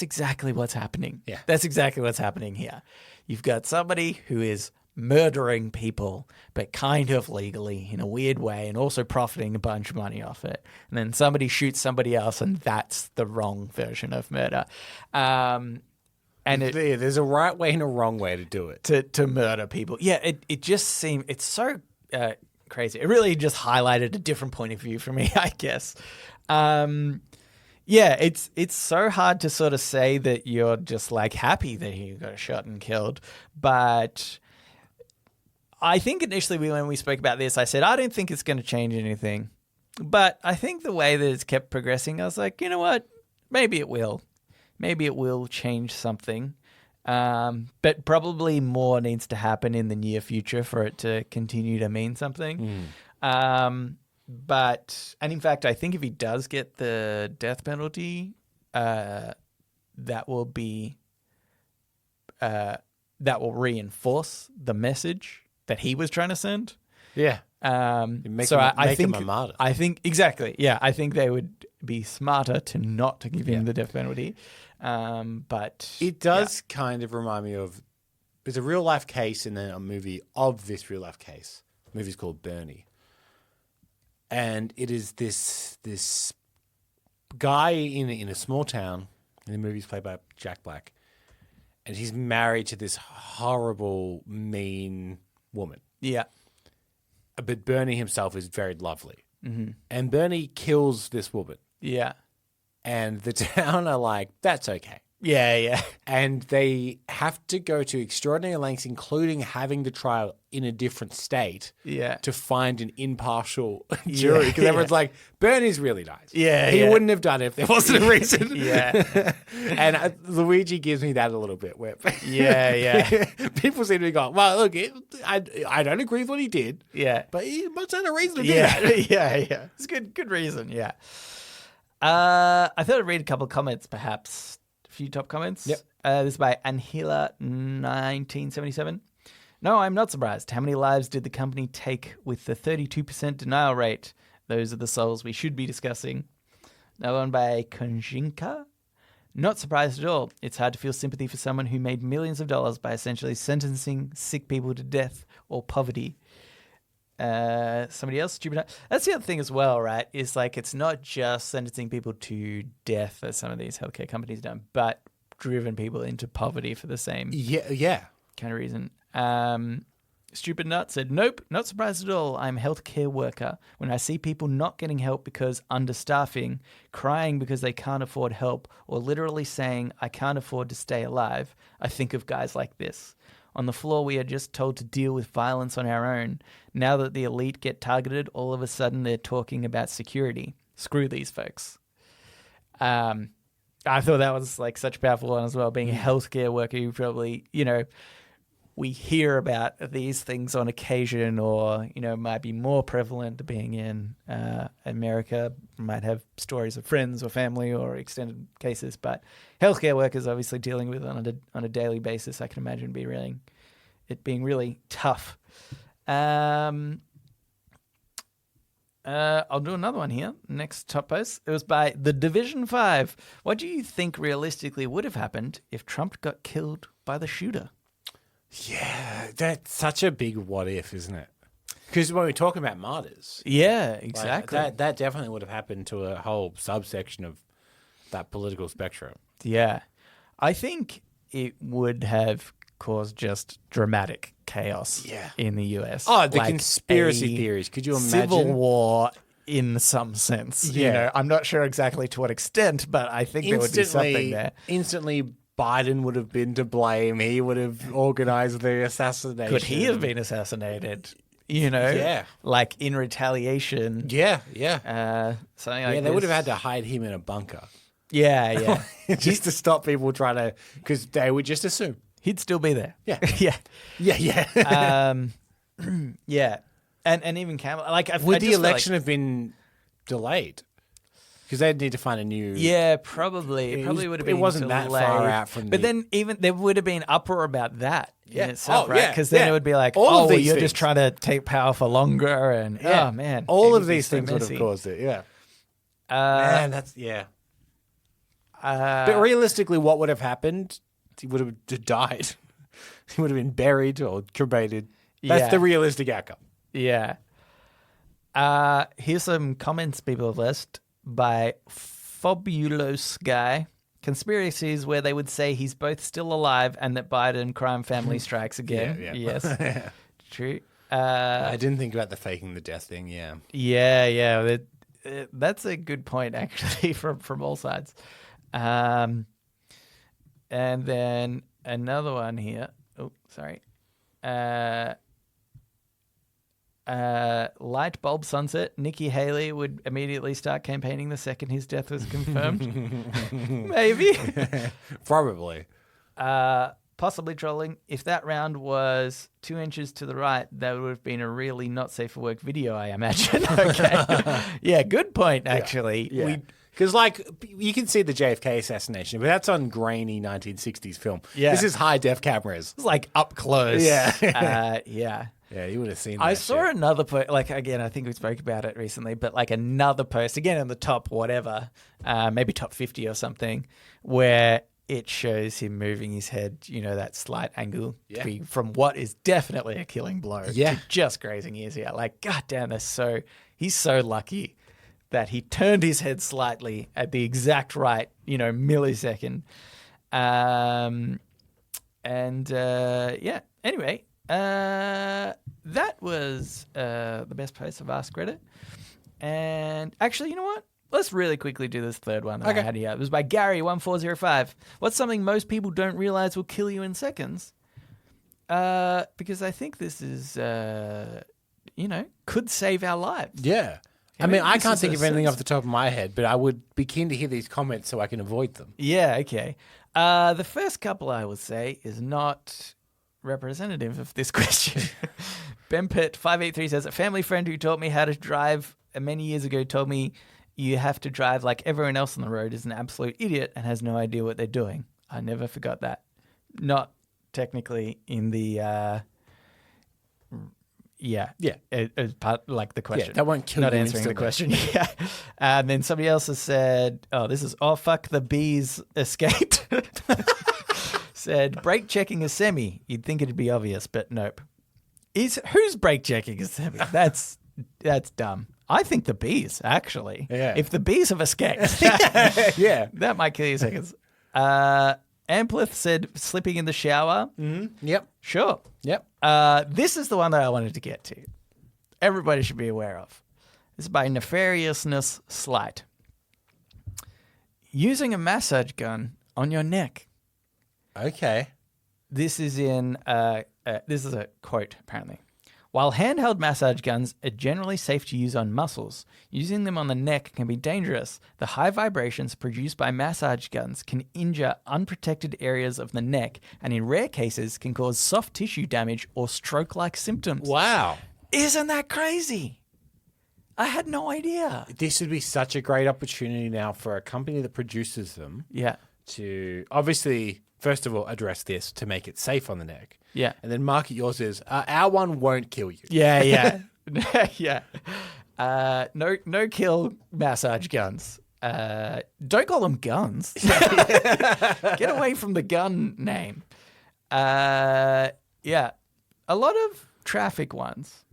exactly what's happening. Yeah. That's exactly what's happening here. You've got somebody who is murdering people, but kind of legally in a weird way, and also profiting a bunch of money off it. And then somebody shoots somebody else, and that's the wrong version of murder. And there's a right way and a wrong way to do it. To murder people. Yeah, it just seemed, it's so crazy. It really just highlighted a different point of view for me, I guess. Yeah, it's so hard to sort of say that you're just like happy that he got shot and killed. But I think initially when we spoke about this, I said, I don't think it's going to change anything. But I think the way that it's kept progressing, I was like, you know what? Maybe it will. Maybe it will change something. But probably more needs to happen in the near future for it to continue to mean something. But in fact, I think if he does get the death penalty, that will reinforce the message that he was trying to send. Yeah. I think him a martyr. I think exactly. Yeah, I think they would be smarter to not to give him the death penalty. But it does kind of remind me of there's a real life case and then a movie of this real life case. The movie's called Bernie. And it is this guy in a small town, and the movie's played by Jack Black, and he's married to this horrible, mean woman. Yeah. But Bernie himself is very lovely. Mm-hmm. And Bernie kills this woman. Yeah. And the town are like, that's okay. Yeah, yeah. And they have to go to extraordinary lengths, including having the trial in a different state to find an impartial jury. Because everyone's like, Bernie's really nice. Yeah, he wouldn't have done it if there wasn't a reason. And Luigi gives me that a little bit. Where people seem to be going, well, look, I don't agree with what he did. Yeah. But he must have a reason to do that. Yeah. It's good reason, yeah. I thought I'd read a couple of comments, perhaps. Few top comments. Yep. This is by Anhila1977. No, I'm not surprised. How many lives did the company take with the 32% denial rate? Those are the souls we should be discussing. Another one by Konjinka. Not surprised at all. It's hard to feel sympathy for someone who made millions of dollars by essentially sentencing sick people to death or poverty. Somebody else, stupid. That's the other thing as well, right? Is like it's not just sentencing people to death as some of these healthcare companies done, but driven people into poverty for the same kind of reason. Stupid Nut said, nope, not surprised at all. I'm a healthcare worker. When I see people not getting help because understaffing, crying because they can't afford help, or literally saying, I can't afford to stay alive, I think of guys like this. On the floor, we are just told to deal with violence on our own. Now that the elite get targeted, all of a sudden they're talking about security. Screw these folks. I thought that was like such a powerful one as well. Being a healthcare worker, you probably, we hear about these things on occasion, or, might be more prevalent being in America. Might have stories of friends or family or extended cases, but healthcare workers obviously dealing with it on a daily basis. I can imagine it being really tough. I'll do another one here. Next top post. It was by The Division 5. What do you think realistically would have happened if Trump got killed by the shooter? Yeah, that's such a big what if, isn't it? Because when we talk about martyrs. Yeah, exactly. That definitely would have happened to a whole subsection of that political spectrum. Yeah. I think it would have caused just dramatic chaos in the US. Oh, the conspiracy theories. Could you imagine? Civil war in some sense. Yeah. I'm not sure exactly to what extent, but I think there would be something there. Instantly, Biden would have been to blame. He would have organized the assassination. Could he have been assassinated? Like in retaliation. Yeah. Something like they this. would have had to hide him in a bunker. Yeah. Just to stop people trying to, because they would just assume. He'd still be there. Yeah. Yeah. Yeah. And even Kamala, would the election have been delayed? Because they'd need to find a new. Yeah, probably. It probably would have been. It wasn't delayed. that far out from. But then even there would have been uproar about that in itself, right? Yeah. Because then it would be like, you're things. Just trying to take power for longer, and oh man, all of these things would have caused it. Yeah. Man, that's but realistically, what would have happened? He would have died. He would have been buried or cremated. That's Yeah. the realistic outcome. Yeah. Here's some comments people have left by Fabulous Guy. Conspiracies where they would say he's both still alive and that Biden crime family strikes again. Yeah. Yes. True. I didn't think about the faking the death thing. Yeah. Yeah. That's a good point, actually, from all sides. And then another one here. Oh, sorry. Light bulb sunset. Nikki Haley would immediately start campaigning the second his death was confirmed. Maybe. Probably. Possibly trolling. If that round was 2 inches to the right, that would have been a really not safe for work video, I imagine. Okay. Yeah, good point, actually. Yeah. Because, you can see the JFK assassination, but that's on grainy 1960s film. Yeah. This is high-def cameras. It's like up close. Yeah. Yeah. Yeah, you would have seen that I saw shit. another post, again, I think we spoke about it recently, but another post, again, in the top whatever, maybe top 50 or something, where it shows him moving his head, that slight angle to be from what is definitely a killing blow to just grazing his ear. God damn, he's so lucky that he turned his head slightly at the exact right, millisecond. Anyway, that was the best post of Ask Reddit. And actually, you know what? Let's really quickly do this third one that I had here. It was by Gary1405. What's something most people don't realize will kill you in seconds? Because I think this is, could save our lives. Yeah. I can't think of anything off the top of my head, but I would be keen to hear these comments so I can avoid them. Yeah, okay. The first couple, I would say, is not representative of this question. Bempet583 says, a family friend who taught me how to drive many years ago told me you have to drive like everyone else on the road is an absolute idiot and has no idea what they're doing. I never forgot that. Not technically in the... As part the question. Yeah, that won't kill Not you answering the instantly. question. Yeah. And then somebody else has said, fuck the bees escaped. Said, brake checking a semi. You'd think it'd be obvious, but nope. Who's brake checking a semi? That's dumb. I think the bees, actually. Yeah. If the bees have escaped, Yeah. that might kill you seconds. Amplith said, slipping in the shower. Mm-hmm. Yep. Sure. Yep. This is the one that I wanted to get to. Everybody should be aware of. This is by Nefariousness Slight. Using a massage gun on your neck. Okay. This is this is a quote, apparently. While handheld massage guns are generally safe to use on muscles, using them on the neck can be dangerous. The high vibrations produced by massage guns can injure unprotected areas of the neck and in rare cases can cause soft tissue damage or stroke-like symptoms. Wow. Isn't that crazy? I had no idea. This would be such a great opportunity now for a company that produces them Yeah. to obviously, first of all, address this to make it safe on the neck. Yeah. And then market yours as, our one won't kill you. Yeah. Yeah. No kill massage guns. Don't call them guns. Get away from the gun name. Yeah. A lot of traffic ones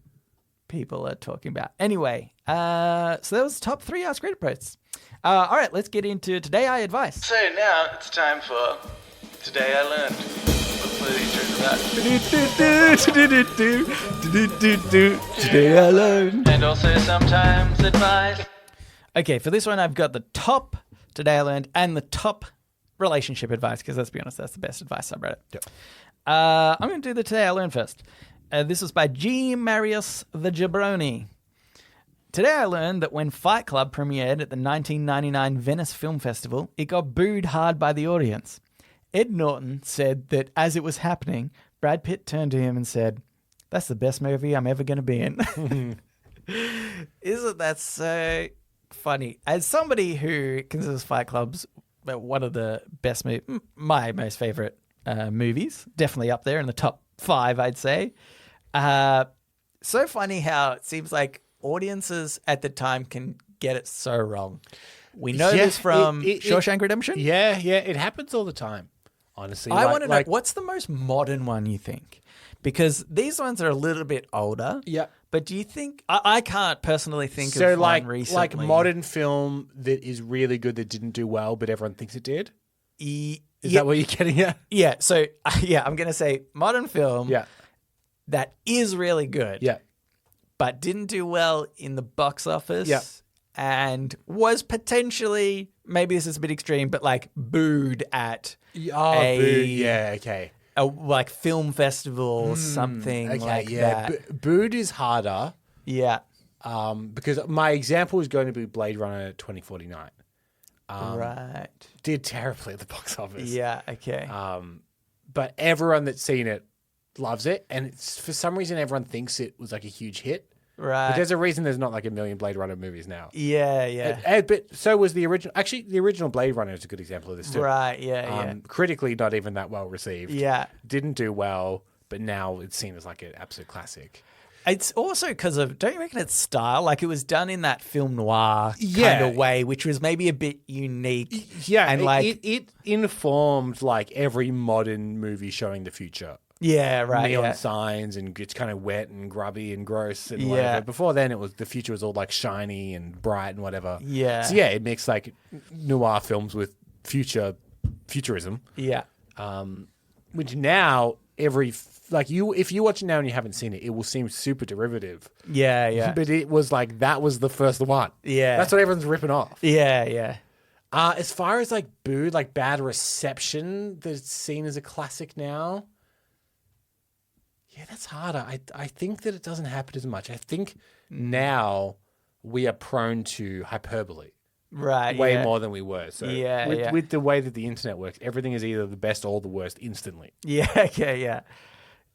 people are talking about. Anyway, so that was top 3 Ask Reddit posts. All right, let's get into Today I Advice. So now it's time for Today I Learned. Today I Learned. And also sometimes advice. Okay, for this one I've got the top Today I Learned and the top relationship advice, because let's be honest, that's the best advice I've read it. Yep. I'm going to do the Today I Learned first. This was by G. Marius the Jabroni. Today I learned that when Fight Club premiered at the 1999 Venice Film Festival, it got booed hard by the audience. Ed Norton said that as it was happening, Brad Pitt turned to him and said, "That's the best movie I'm ever going to be in." Isn't that so funny? As somebody who considers Fight Club's one of the best, my most favorite movies, definitely up there in the top 5, I'd say. So funny how it seems like audiences at the time can get it so wrong. We know this from Shawshank Redemption. Yeah, it happens all the time honestly. I want to know, what's the most modern one you think? Because these ones are a little bit older. Yeah. But do you think... I can't personally think of one recently. Like modern film that is really good that didn't do well, but everyone thinks it did? Is that what you're getting at? Yeah. So, I'm going to say modern film that is really good. Yeah. But didn't do well in the box office. Yeah. And was potentially, maybe this is a bit extreme, but like booed at booed. Yeah, okay. A like film festival, something like that. Booed is harder. Yeah. Because my example is going to be Blade Runner 2049. Right. Did terribly at the box office. Yeah, okay. But everyone that's seen it loves it. And it's, for some reason, everyone thinks it was like a huge hit. Right. But there's a reason there's not like a million Blade Runner movies now. Yeah. But so was the original. Actually, the original Blade Runner is a good example of this too. Right, yeah. Critically, not even that well received. Yeah. Didn't do well, but now it's seen as like an absolute classic. It's also because of, don't you reckon its style? Like it was done in that film noir kind of way, which was maybe a bit unique. Yeah, and it informed like every modern movie showing the future. Yeah, right. Neon signs, and it's kind of wet and grubby and gross and whatever. Before then, the future was all like shiny and bright and whatever. Yeah. So it mixed like noir films with futurism. Yeah. Which now if you watch it now and you haven't seen it, it will seem super derivative. Yeah. But it was like that was the first one. Yeah. That's what everyone's ripping off. Yeah. As far as like booed, like bad reception that's seen as a classic now. Yeah, that's harder. I think that it doesn't happen as much. I think now we are prone to hyperbole. Right. Way more than we were. So with the way that the internet works, everything is either the best or the worst instantly. Yeah, okay,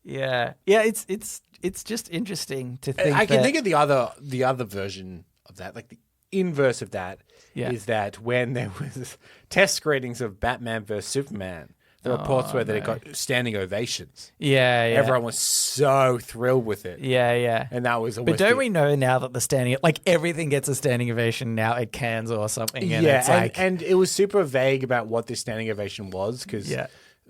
yeah. It's just interesting to think. I can think of the other version of that, like the inverse of that is that when there was test screenings of Batman vs Superman, the reports were that it got standing ovations. Yeah. Everyone was so thrilled with it. Yeah. And that was But don't we know now that the standing, like everything gets a standing ovation now at Cannes or something? And it's like... and it was super vague about what this standing ovation was because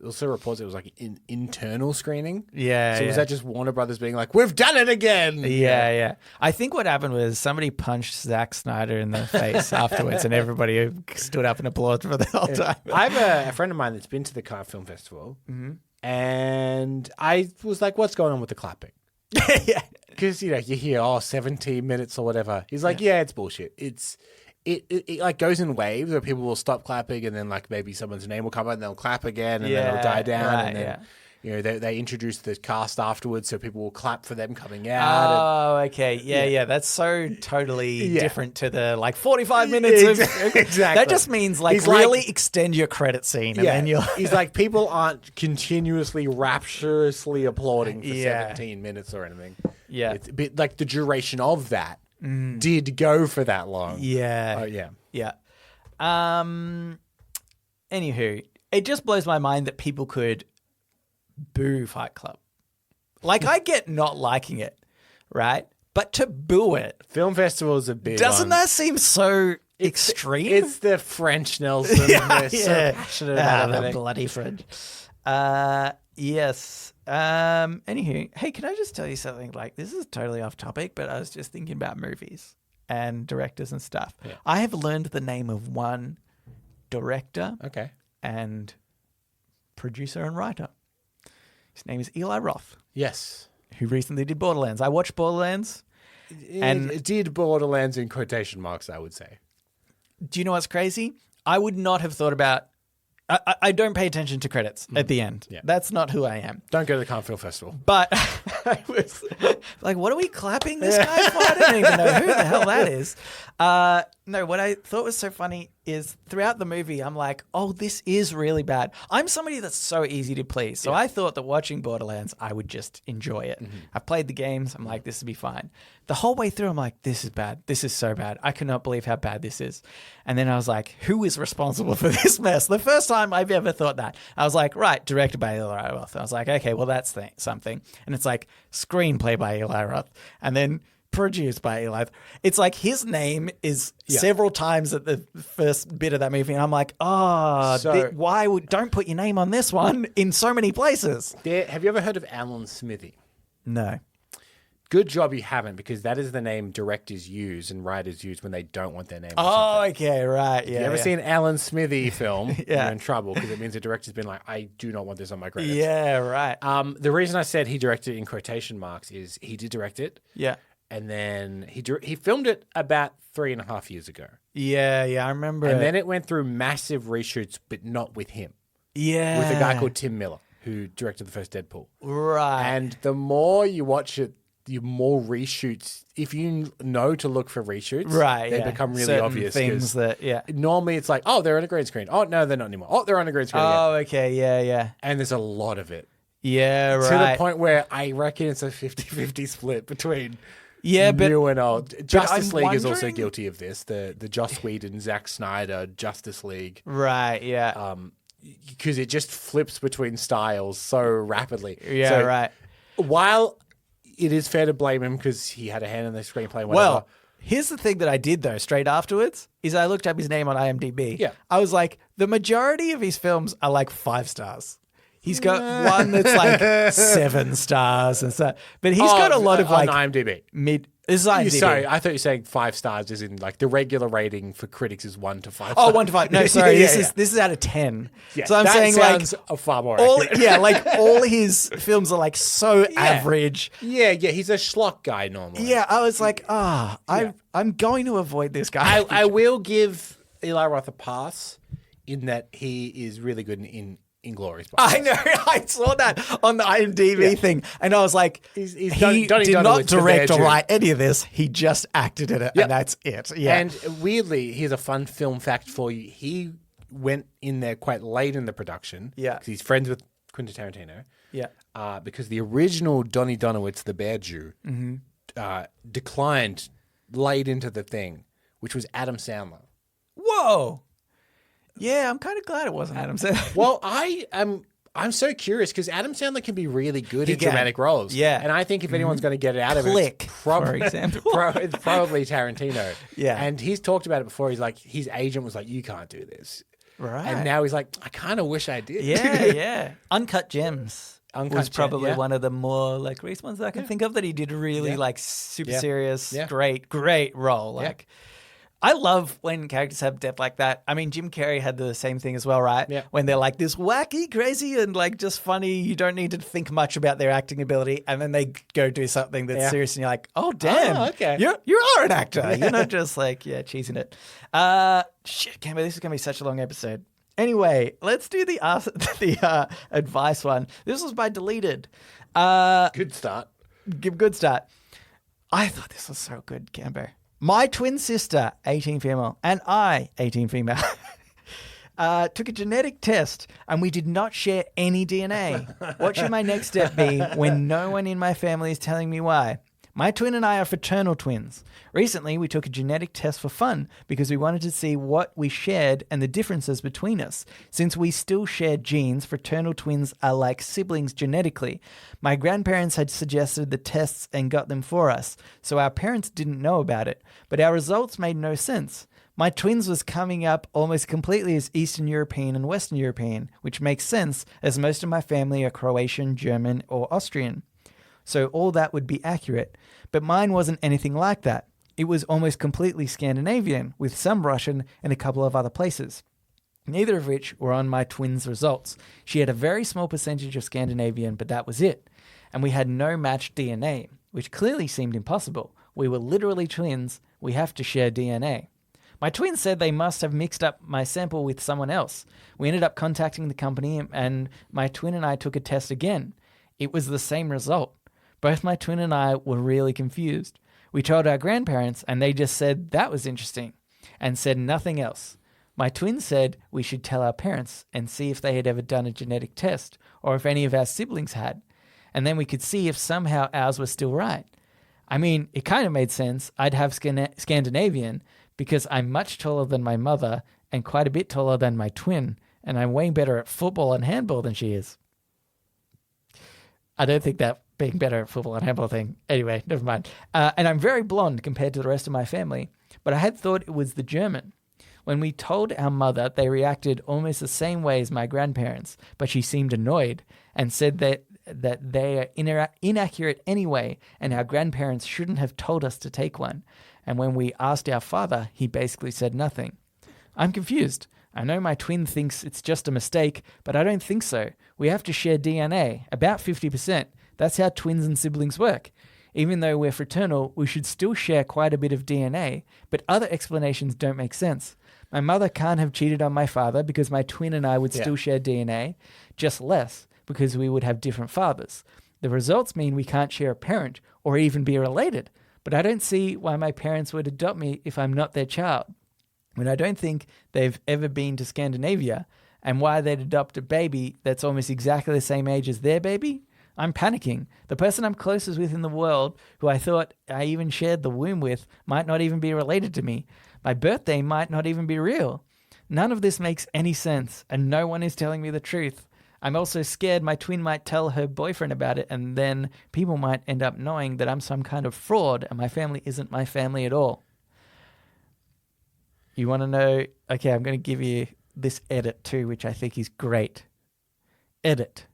also reports it was like an internal screening. Yeah. So was that just Warner Brothers being like, we've done it again? Yeah. I think what happened was somebody punched Zack Snyder in the face afterwards and everybody stood up and applauded for the whole time. I have a friend of mine that's been to the Cannes Film Festival and I was like, what's going on with the clapping? Yeah. Because, you hear, 17 minutes or whatever. He's like, it's bullshit. It like goes in waves where people will stop clapping and then like maybe someone's name will come out and they'll clap again and then it'll die down and then they introduce the cast afterwards so people will clap for them coming out. Oh, okay. Yeah. That's so totally different to the like 45 minutes of... Exactly. That just means like He's really extend your credit scene and then you're... He's like, people aren't continuously rapturously applauding for 17 minutes or anything. Yeah. It's a bit like the duration of that did go for that long. Yeah. Oh, yeah. Yeah. Anywho, it just blows my mind that people could boo Fight Club. Like, I get not liking it, right? But to boo it. Film festival is a big Doesn't that seem so extreme? It's the French Nelson. They're so passionate about the everything. bloody French. Yes. Anywho, hey, can I just tell you something? Like, this is totally off topic, but I was just thinking about movies and directors and stuff. Yeah. I have learned the name of one director and producer and writer. His name is Eli Roth. Yes. Who recently did Borderlands. I watched Borderlands. It did Borderlands in quotation marks, I would say. Do you know what's crazy? I would not have thought about... I don't pay attention to credits at the end. Yeah. That's not who I am. Don't go to the Cannes Film Festival. But I was like, what are we clapping this guy for? I don't even know who the hell that is. No, what I thought was so funny is throughout the movie, I'm like, oh, this is really bad. I'm somebody that's so easy to please. So I thought that watching Borderlands, I would just enjoy it. I've played the games. I'm like, this will be fine. The whole way through, I'm like, this is bad. This is so bad. I cannot believe how bad this is. And then I was like, who is responsible for this mess? The first time I've ever thought that. I was like, right, directed by Eli Roth. I was like, okay, well, that's something. And it's like, screenplay by Eli Roth. And then produced by Eli. It's like his name is several times at the first bit of that movie, and I'm like, don't put your name on this one in so many places. Have you ever heard of Alan Smithy? No. Good job you haven't, because that is the name directors use and writers use when they don't want their name on Oh, something. okay, right. If you ever see an Alan Smithy film, Yeah. you're in trouble, because it means the director's been like, I do not want this on my credits. Yeah, right. The reason I said he directed it in quotation marks is he did direct it. Yeah. And then he filmed it about 3.5 years ago. Yeah, I remember. And then it went through massive reshoots, but not with him. Yeah. With a guy called Tim Miller, who directed the first Deadpool. Right. And the more you watch it, the more reshoots. If you know to look for reshoots, they become really certain obvious. things that, normally it's like, oh, they're on a green screen. Oh, no, they're not anymore. Oh, they're on a green screen again. Oh, okay, yeah. And there's a lot of it. Yeah, right. To the point where I reckon it's a 50-50 split between but new and old. Justice I'm League is also wondering- guilty of this. The Joss Whedon, Zack Snyder, Justice League. Right, yeah. Because it just flips between styles so rapidly. Yeah, So right. While it is fair to blame him because he had a hand in the screenplay, whatever. Well, here's the thing that I did, though, straight afterwards, is I looked up his name on IMDb. Yeah. I was like, the majority of his films are like 5 stars. He's got one that's like 7 stars and stuff. But he's got a lot of like on IMDb. This is IMDb. Sorry, I thought you were saying 5 stars as in like the regular rating for critics is 1 to 5 Oh, stars. 1 to 5. No, sorry. Yeah, This is out of 10. Yeah, so I'm that saying sounds like far more all accurate. all his films are like so average. Yeah, he's a schlock guy normally. Yeah, I was like, I'm going to avoid this guy. I will give Eli Roth a pass in that he is really good in Inglourious Basterds. I know. I saw that on the IMDb thing, and I was like, He's he Donnie did not Donowitz for direct or Bear write any of this. He just acted in it, and that's it. Yeah. And weirdly, here's a fun film fact for you. He went in there quite late in the production. Yeah. Because he's friends with Quentin Tarantino. yeah. Because the original Donnie Donowitz, the Bear Jew, declined late into the thing, which was Adam Sandler. Whoa. Yeah, I'm kind of glad it wasn't Adam Sandler. Well, I'm so curious because Adam Sandler can be really good in can. dramatic roles. Yeah. And I think if anyone's going to get it out of Click, it, for example. it's probably Tarantino. Yeah. And he's talked about it before. He's like, his agent was like, you can't do this. Right. And now he's like, I kind of wish I did. Yeah. Uncut Gems was probably yeah. one of the more like recent ones that I can think of that he did a really like super serious, great role. Like, I love when characters have depth like that. I mean, Jim Carrey had the same thing as well, right? Yeah. When they're like this wacky, crazy, and like just funny. You don't need to think much about their acting ability, and then they go do something that's serious, and you're like, "Oh, damn! okay. You are an actor. You're not just like cheesing it." Shit, Camber, this is gonna be such a long episode. Anyway, let's do the advice one. This was by Deleted. Good start. Good start. I thought this was so good, Camber. My twin sister, 18 female, and I, 18 female, took a genetic test and we did not share any DNA. What should my next step be when no one in my family is telling me why? My twin and I are fraternal twins. Recently, we took a genetic test for fun because we wanted to see what we shared and the differences between us. Since we still share genes, fraternal twins are like siblings genetically. My grandparents had suggested the tests and got them for us, so our parents didn't know about it. But our results made no sense. My twins was coming up almost completely as Eastern European and Western European, which makes sense as most of my family are Croatian, German, or Austrian. So all that would be accurate. But mine wasn't anything like that. It was almost completely Scandinavian, with some Russian and a couple of other places. Neither of which were on my twin's results. She had a very small percentage of Scandinavian, but that was it. And we had no matched DNA, which clearly seemed impossible. We were literally twins. We have to share DNA. My twins said they must have mixed up my sample with someone else. We ended up contacting the company, and my twin and I took a test again. It was the same result. Both my twin and I were really confused. We told our grandparents, and they just said that was interesting, and said nothing else. My twin said we should tell our parents and see if they had ever done a genetic test, or if any of our siblings had, and then we could see if somehow ours was still right. I mean, it kind of made sense. I'd have Scandinavian, because I'm much taller than my mother, and quite a bit taller than my twin, and I'm way better at football and handball than she is. I don't think that being better at football and handball thing. Anyway, never mind. And I'm very blonde compared to the rest of my family, but I had thought it was the German. When we told our mother, they reacted almost the same way as my grandparents, but she seemed annoyed and said that they are inaccurate anyway, and our grandparents shouldn't have told us to take one. And when we asked our father, he basically said nothing. I'm confused. I know my twin thinks it's just a mistake, but I don't think so. We have to share DNA, about 50%. That's how twins and siblings work. Even though we're fraternal, we should still share quite a bit of DNA, but other explanations don't make sense. My mother can't have cheated on my father because my twin and I would still share DNA, just less, because we would have different fathers. The results mean we can't share a parent or even be related, but I don't see why my parents would adopt me if I'm not their child. When I don't think they've ever been to Scandinavia, and why they'd adopt a baby that's almost exactly the same age as their baby, I'm panicking. The person I'm closest with in the world, who I thought I even shared the womb with, might not even be related to me. My birthday might not even be real. None of this makes any sense, and no one is telling me the truth. I'm also scared my twin might tell her boyfriend about it, and then people might end up knowing that I'm some kind of fraud and my family isn't my family at all. You want to know? Okay, I'm going to give you this edit too, which I think is great. Edit.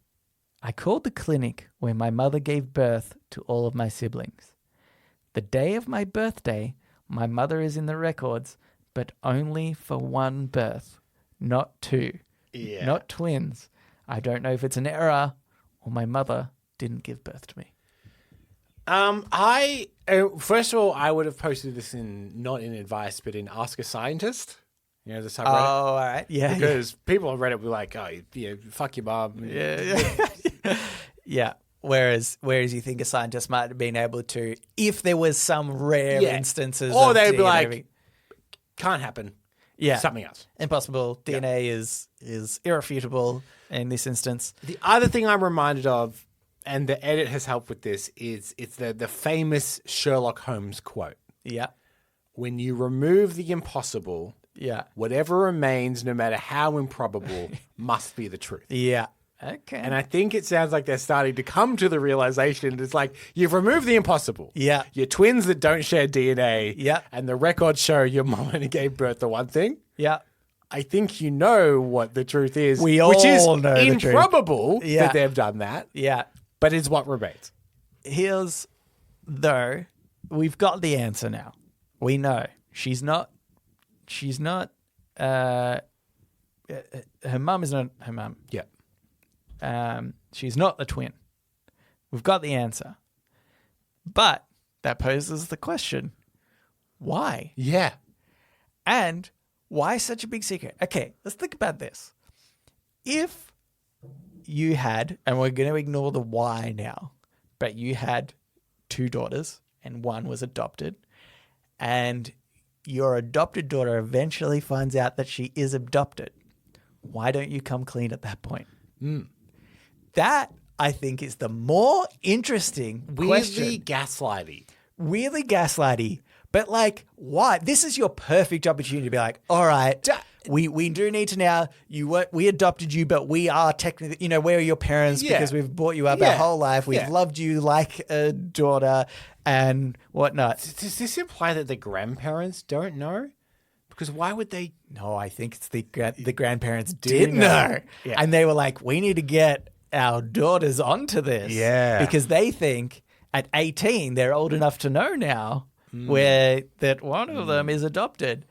I called the clinic where my mother gave birth to all of my siblings. The day of my birthday, my mother is in the records, but only for one birth, not two. Yeah. Not twins. I don't know if it's an error or my mother didn't give birth to me. First of all, I would have posted this not in advice, but in Ask a Scientist. You know, the subreddit. Oh, all right. Yeah. Because people on Reddit were like, oh, fuck your mum. Yeah. Yeah. Whereas you think a scientist might have been able to, if there was some rare instances, or of they'd be DNA like, can't happen. yeah, Something else. impossible. DNA is irrefutable in this instance. The other thing I'm reminded of, and the edit has helped with this, is it's the famous Sherlock Holmes quote. Yeah. When you remove the impossible, Yeah. whatever remains, no matter how improbable, must be the truth. Yeah. Okay. And I think it sounds like they're starting to come to the realization it's like, you've removed the impossible. Yeah. You're twins that don't share DNA. Yeah. And the records show your mom only gave birth to one thing. yeah. I think you know what the truth is. We which is all know the truth. improbable Yeah. that they've done that, Yeah. but it's what remains. Here's, though, we've got the answer now. We know she's not, her mum is not her mum. Yeah. She's not the twin. We've got the answer. But that poses the question, why? Yeah. And why such a big secret? Okay, let's think about this. If you had, and we're going to ignore the why now, but you had two daughters and one was adopted, and your adopted daughter eventually finds out that she is adopted, why don't you come clean at that point? That, I think, is the more interesting question. Weirdly gaslighty. Weirdly gaslighty, but like, why? This is your perfect opportunity to be like, all right, we do need to now, we adopted you, but we are technically, we're your parents because we've brought you up our whole life. We've loved you like a daughter and whatnot. Does this imply that the grandparents don't know? Because why would they? No, I think it's the grandparents did know. Yeah. And they were like, we need to get our daughters onto this. Yeah. Because they think at 18, they're old enough to know now where that one of them is adopted.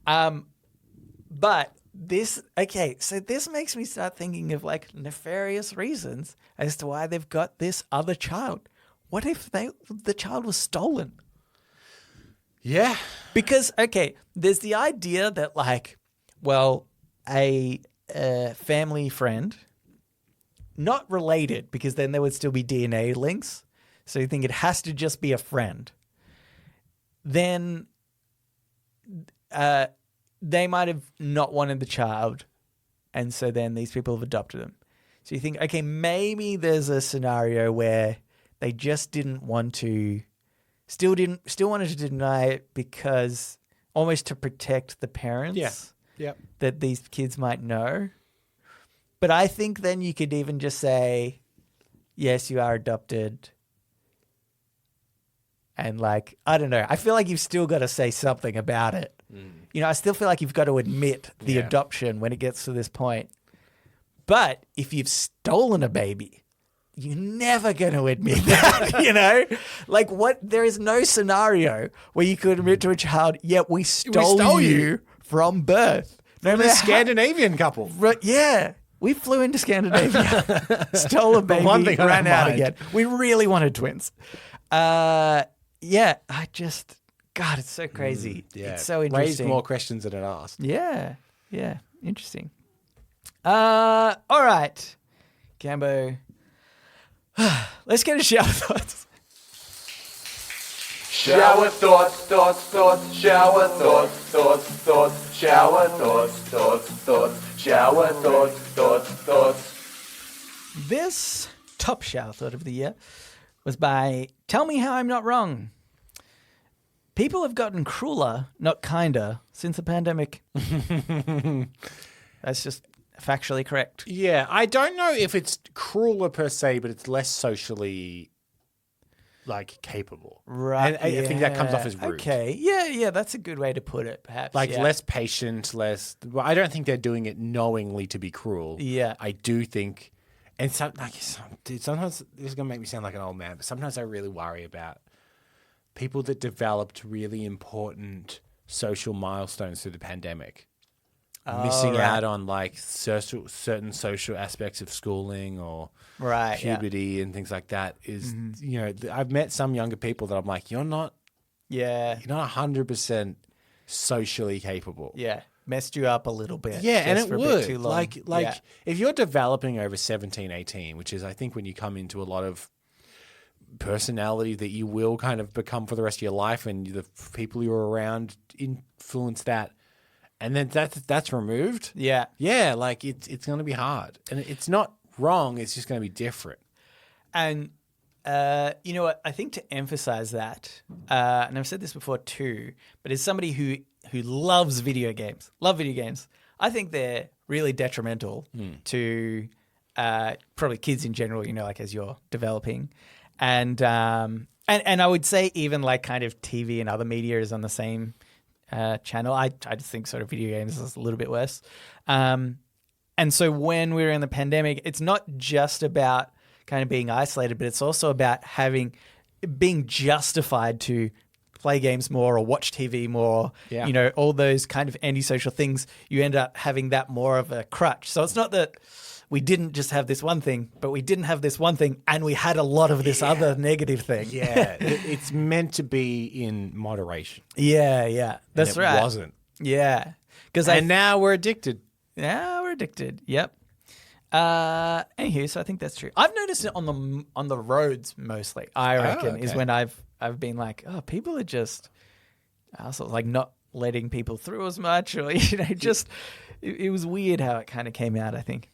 But this makes me start thinking of like nefarious reasons as to why they've got this other child. What if the child was stolen? Yeah. Because, okay, there's the idea that like, well, a family friend, not related, because then there would still be DNA links. So you think it has to just be a friend. Then they might have not wanted the child, and so then these people have adopted them. So you think, okay, maybe there's a scenario where they just didn't want to, still wanted to deny it because almost to protect the parents that these kids might know. But I think then you could even just say, yes, you are adopted. And like, I don't know. I feel like you've still got to say something about it. You know, I still feel like you've got to admit the adoption when it gets to this point. But if you've stolen a baby, you're never going to admit that, you know? Like there is no scenario where you could admit to a child, yeah, we stole you from birth. No matter Scandinavian couple. Yeah. We flew into Scandinavia, stole a baby, one thing I ran don't out mind. again. We really wanted twins. God, it's so crazy. It's so interesting. Raised more questions than it asked. Yeah. Interesting. All right, Gambo. Let's get a shower thoughts. Shower thoughts, shower thoughts, shower thoughts, shower thoughts. This top shower thought of the year was by Tell Me How I'm Not Wrong. People have gotten crueler, not kinder, since the pandemic. That's just factually correct. Yeah, I don't know if it's crueler per se, but it's less socially capable. Right. And I think that comes off as rude. Okay. Yeah, that's a good way to put it, perhaps. Less patient, well, I don't think they're doing it knowingly to be cruel. Yeah. I do think, and dude, sometimes this is going to make me sound like an old man, but sometimes I really worry about people that developed really important social milestones through the pandemic. Missing out on certain social aspects of schooling or puberty and things like that is, you know, I've met some younger people that I'm like, you're not 100% socially capable. Yeah. Messed you up a little bit. Yeah, and it for a would. bit too long. If you're developing over 17, 18, which is I think when you come into a lot of personality that you will kind of become for the rest of your life, and the people you're around influence that. And then that's removed. Yeah. Yeah, it's going to be hard. And it's not wrong, it's just going to be different. And you know what? I think to emphasize that, and I've said this before too, but as somebody who loves video games, I think they're really detrimental to probably kids in general, you know, like as you're developing. And I would say even like kind of TV and other media is on the same channel. I just think sort of video games is a little bit worse. And so when we were in the pandemic, it's not just about kind of being isolated, but it's also about being justified to play games more or watch TV more, you know, all those kind of antisocial things. You end up having that more of a crutch. So it's not that we didn't just have this one thing, but we didn't have this one thing and we had a lot of this other negative thing. Yeah. It's meant to be in moderation. Yeah. That's right. It wasn't. Yeah. Now we're addicted. Yeah, we're addicted. Yep. Anywho, so I think that's true. I've noticed it on the roads mostly. I reckon is when I've been like, oh, people are just also like not letting people through as much, or you know, just it was weird how it kind of came out. I think.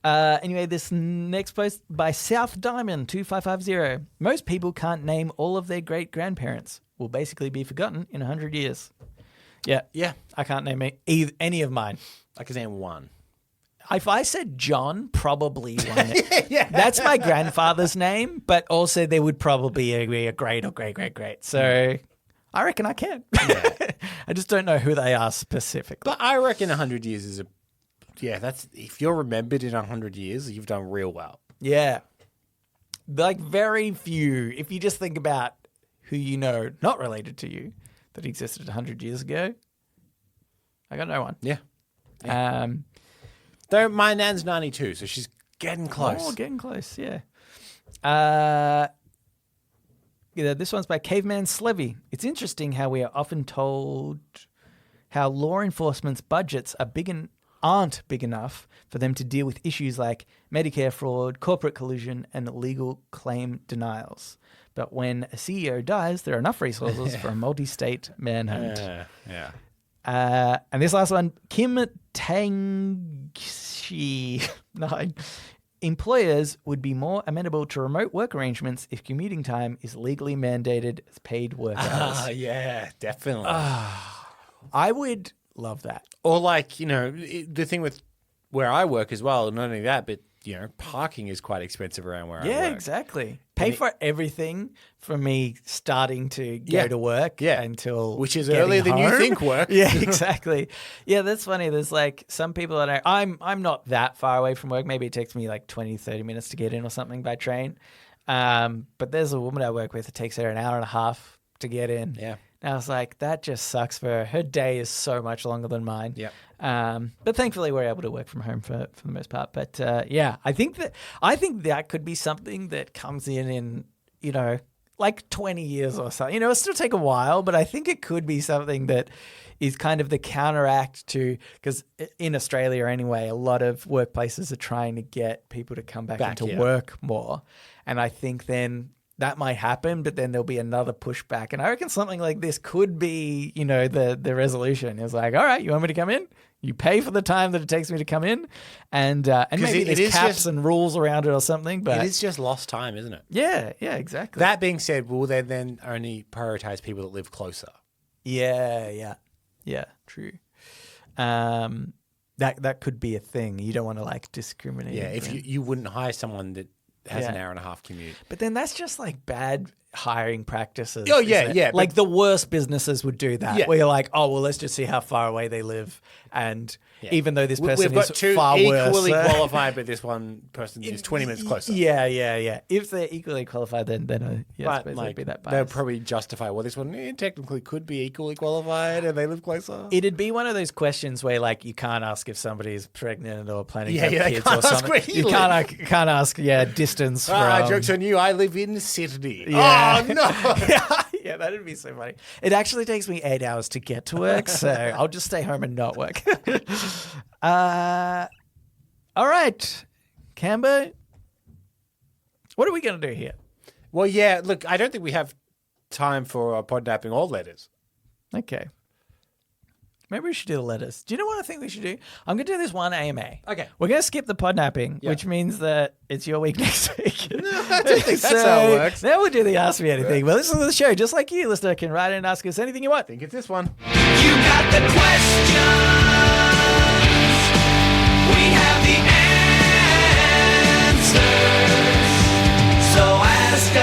Anyway, this next post by South Diamond 2550. Most people can't name all of their great grandparents. Will basically be forgotten in 100 years. Yeah. I can't name any of mine. I can name one. If I said John, probably one. That's my grandfather's name, but also there would probably be a great or great. So I reckon I can. Yeah. I just don't know who they are specifically. But I reckon 100 years is that's if you're remembered in 100 years, you've done real well. Yeah. Like very few, if you just think about who you know not related to you that existed 100 years ago, I got no one. Yeah. Though my nan's 92, so she's getting close. Oh, getting close, yeah. This one's by Caveman Slevy. It's interesting how we are often told how law enforcement's budgets aren't big enough for them to deal with issues like Medicare fraud, corporate collusion, and illegal claim denials. But when a CEO dies, there are enough resources for a multi-state manhunt. Yeah. And this last one, Kim Tangshi 9. Employers would be more amenable to remote work arrangements if commuting time is legally mandated as paid work hours. Yeah, definitely. I would love that. Or like, you know, the thing with where I work as well, not only that, but, you know, parking is quite expensive around where I work. Yeah, exactly. Pay for everything from me starting to go Yeah. to work Yeah. until Which is getting earlier than you home. think work. Yeah, exactly. Yeah, that's funny. There's like some people that I'm not that far away from work. Maybe it takes me like 20, 30 minutes to get in or something by train. But there's a woman I work with. It takes her an hour and a half to get in. Yeah. And I was like, that just sucks for her. Her day is so much longer than mine. Yep. But thankfully, we're able to work from home for the most part. But yeah, I think that could be something that comes in like 20 years or so. It'll still take a while, but I think it could be something that is kind of the counteract to, because in Australia anyway, a lot of workplaces are trying to get people to come back into work more. And I think then that might happen, but then there'll be another pushback. And I reckon something like this could be, the resolution. It's like, all right, you want me to come in? You pay for the time that it takes me to come in, and maybe there's caps and rules around it or something. But it is just lost time, isn't it? Yeah, exactly. That being said, will they then only prioritize people that live closer? Yeah, true. That could be a thing. You don't want to like discriminate. Yeah, if you wouldn't hire someone that has an Yeah. hour and a half commute. But then that's just like bad hiring practices. Oh, yeah, isn't it? yeah, Like but- the worst businesses would do that. Yeah. Where you're like, oh, well, let's just see how far away they live. And even though this person We've got is two far equally worse. qualified, but this one person is 20 minutes closer. Yeah. If they're equally qualified, then I But suppose like, it'd be that they'll bias. probably justify, well, this one technically could be equally qualified and they live closer. It'd be one of those questions where, like, you can't ask if somebody's pregnant or planning to Yeah, have they kids can't or ask something. where you You can't ask, distance from. Joke's on you. I live in Sydney. Yeah. Oh, no. Yeah, that'd be so funny. It actually takes me 8 hours to get to work, so I'll just stay home and not work. All right, Camber, what are we going to do here? Well, yeah, look, I don't think we have time for podnapping or letters. Okay. Maybe we should do the letters. Do you know what I think we should do? I'm going to do this one AMA. Okay. We're going to skip the podnapping, Yeah. which means that it's your week next week. I don't think that's how it works. Now we'll do the Ask Me Anything. Well, listen to the show. Just like you, listener, can write in and ask us anything you want. I think it's this one. You got the questions. We have the answers. So ask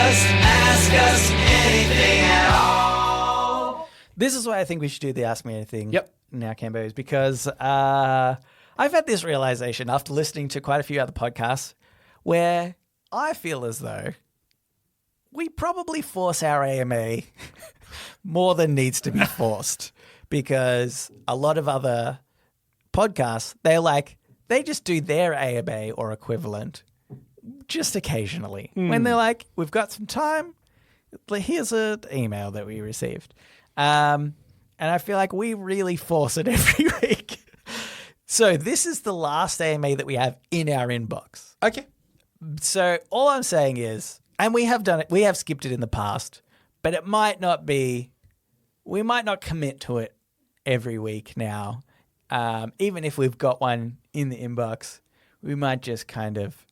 us anything at all. This is why I think we should do the Ask Me Anything Yep. now, Cambo, is because I've had this realization after listening to quite a few other podcasts where I feel as though we probably force our AMA more than needs to be forced, because a lot of other podcasts, they just do their AMA or equivalent just occasionally. When they're like, we've got some time, here's an email that we received. And I feel like we really force it every week. So this is the last AMA that we have in our inbox. Okay. So all I'm saying is, and we have done it, we have skipped it in the past, but it might not be, we might not commit to it every week now. Even if we've got one in the inbox, we might just kind of,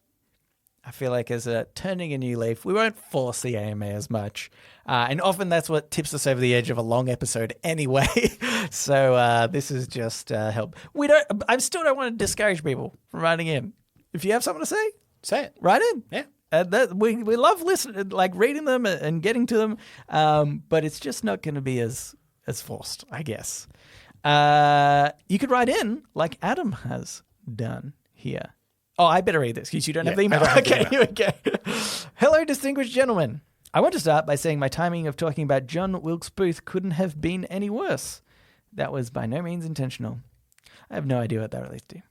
I feel like as a turning a new leaf, we won't force the AMA as much. And often that's what tips us over the edge of a long episode anyway. So this is just help. I still don't want to discourage people from writing in. If you have something to say, Say it. write in. Yeah. We love listening, like reading them and getting to them. But it's just not going to be as forced, I guess. You could write in like Adam has done here. Oh, I better read this because you don't have the email. Okay, here we go. Hello, distinguished gentlemen. I want to start by saying my timing of talking about John Wilkes Booth couldn't have been any worse. That was by no means intentional. I have no idea what that relates to.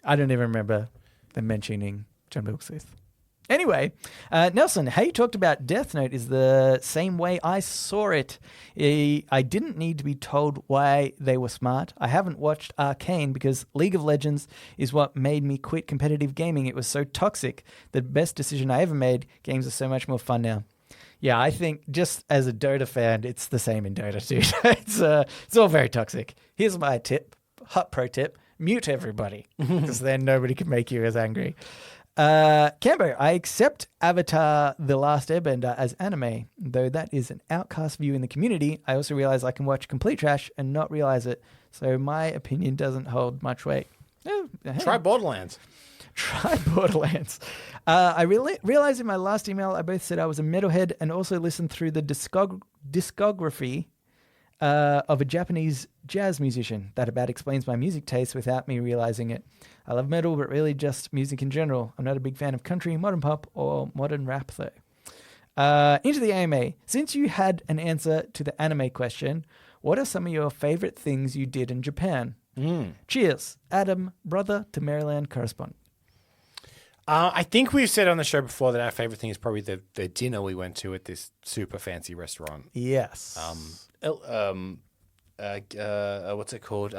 I don't even remember them mentioning John Wilkes Booth. Anyway, Nelson, how you talked about Death Note is the same way I saw it. I didn't need to be told why they were smart. I haven't watched Arcane because League of Legends is what made me quit competitive gaming. It was so toxic. The best decision I ever made. Games are so much more fun now. Yeah, I think just as a Dota fan, it's the same in Dota too. It's all very toxic. Here's my tip, hot pro tip. Mute everybody because then nobody can make you as angry. Cambo, I accept Avatar The Last Airbender as anime, though that is an outcast view in the community. I also realize I can watch complete trash and not realize it, so my opinion doesn't hold much weight. Oh, hey. Try Borderlands. Try Borderlands. I realized in my last email I both said I was a metalhead and also listened through the discography of a Japanese jazz musician. That about explains my music taste without me realizing it. I love metal, but really just music in general. I'm not a big fan of country, modern pop, or modern rap, though. Into the AMA. Since you had an answer to the anime question, what are some of your favorite things you did in Japan? Cheers. Adam, brother to Maryland correspondent. I think we've said on the show before that our favorite thing is probably the dinner we went to at this super fancy restaurant. Yes. What's it called?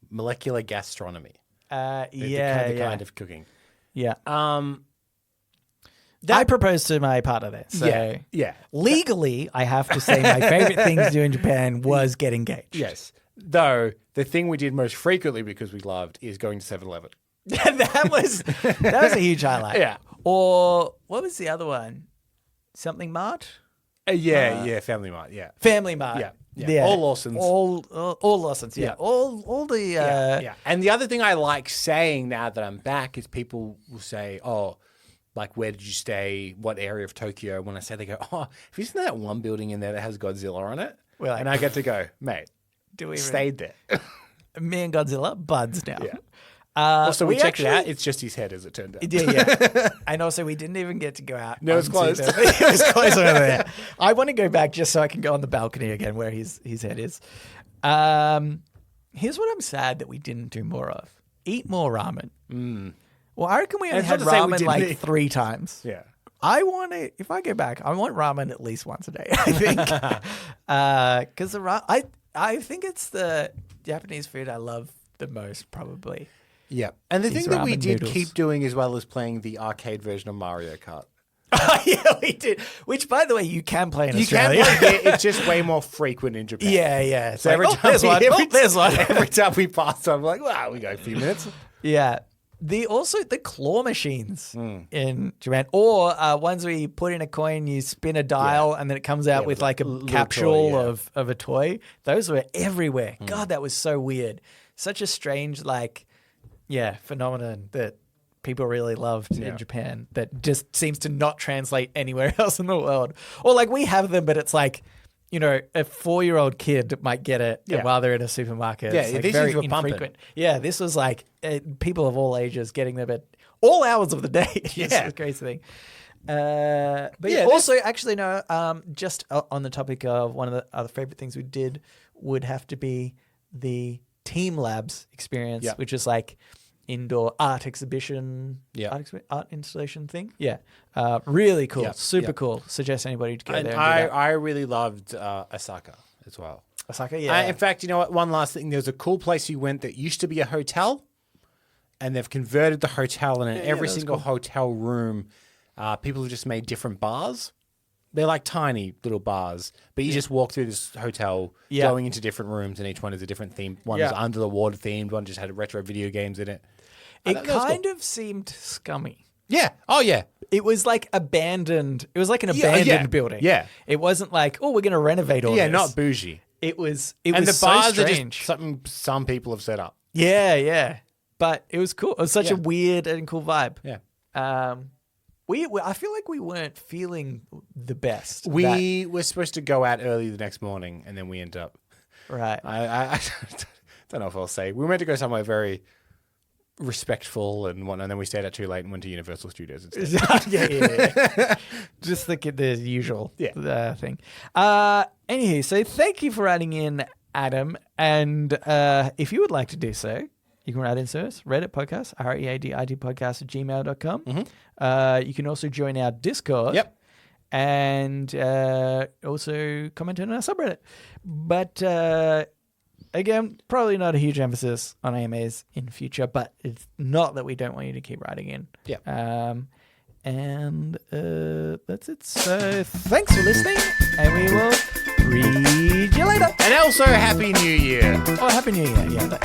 Molecular gastronomy. The kind of cooking. Yeah. I proposed to my partner there. So yeah. legally, I have to say my favorite thing to do in Japan was get engaged. Yes. Though the thing we did most frequently because we loved is going to 7-Eleven. that was a huge highlight. Yeah. Or what was the other one? Something Mart? Family Mart. Yeah. Family Mart. Yeah. All Lawsons. All Lawsons. Yeah. All the. Yeah. And the other thing I like saying now that I'm back is people will say, "Oh, like where did you stay? What area of Tokyo?" When I say, they go, "Oh, have you seen that one building in there that has Godzilla on it?" We're like, and I get to go, "Mate, do we stayed there?" Me and Godzilla buds now. Yeah. Also, we checked it out. It's just his head, as it turned out. Yeah. And also, we didn't even get to go out. No, it's closed. It was closed over there. I want to go back just so I can go on the balcony again where his head is. Here's what I'm sad that we didn't do more of. Eat more ramen. Well, I reckon we only had ramen like 3 times. Yeah. I want to, if I go back, I want ramen at least once a day, I think. Because I think it's the Japanese food I love the most, probably. Yeah. And the These thing that we ramen did noodles. keep doing as well as playing the arcade version of Mario Kart. Yeah, we did. Which, by the way, you can play in You Australia. can play here. It's just way more frequent in Japan. Yeah. So every time there's one. Every time we pass, I'm like, wow, we got a few minutes. Yeah. The claw machines in Japan, or ones where you put in a coin, you spin a dial, and then it comes out with like a capsule toy, of a toy. Those were everywhere. God, that was so weird. Such a strange phenomenon that people really loved in Japan that just seems to not translate anywhere else in the world. Or like we have them, but it's like, a 4-year-old kid might get it while they're in a supermarket. Yeah, it's like these very things were pumping. infrequent. Yeah, this was like people of all ages getting them at all hours of the day. It's a crazy thing. Also, actually, no, just on the topic of one of the other favorite things we did would have to be the Team Labs experience, which is like indoor art exhibition, art installation thing. Yeah. Really cool. Super cool. Suggest anybody to go there and do that. I really loved Osaka as well. Osaka, yeah. In fact, you know what? One last thing. There's a cool place you went that used to be a hotel, and they've converted the hotel, and in every single hotel room, people have just made different bars. They're like tiny little bars, but you just walk through this hotel, going into different rooms, and each one is a different theme. One is under the water themed, one just had retro video games in it. It kind of seemed scummy. Yeah. Oh, yeah. It was like abandoned. It was like an abandoned building. Yeah. It wasn't like, we're going to renovate all this. Yeah, not bougie. It was the so bars strange. are just something some people have set up. Yeah. But it was cool. It was such a weird and cool vibe. Yeah. I feel like we weren't feeling the best. We were supposed to go out early the next morning, and then we ended up. Right. I don't know if I'll say. We were meant to go somewhere very respectful and whatnot, and then we stayed out too late and went to Universal Studios instead. Yeah. Just the usual thing. Anywho, so thank you for writing in, Adam. And if you would like to do so, you can write in to us, Reddit podcast, readitpodcast @gmail.com. You can also join our Discord. Yep. And also comment on our subreddit. But again, probably not a huge emphasis on AMAs in future, but it's not that we don't want you to keep writing in. Yeah. And that's it. So thanks for listening, and we will read you later. And also, Happy New Year. Oh, Happy New Year. Yeah.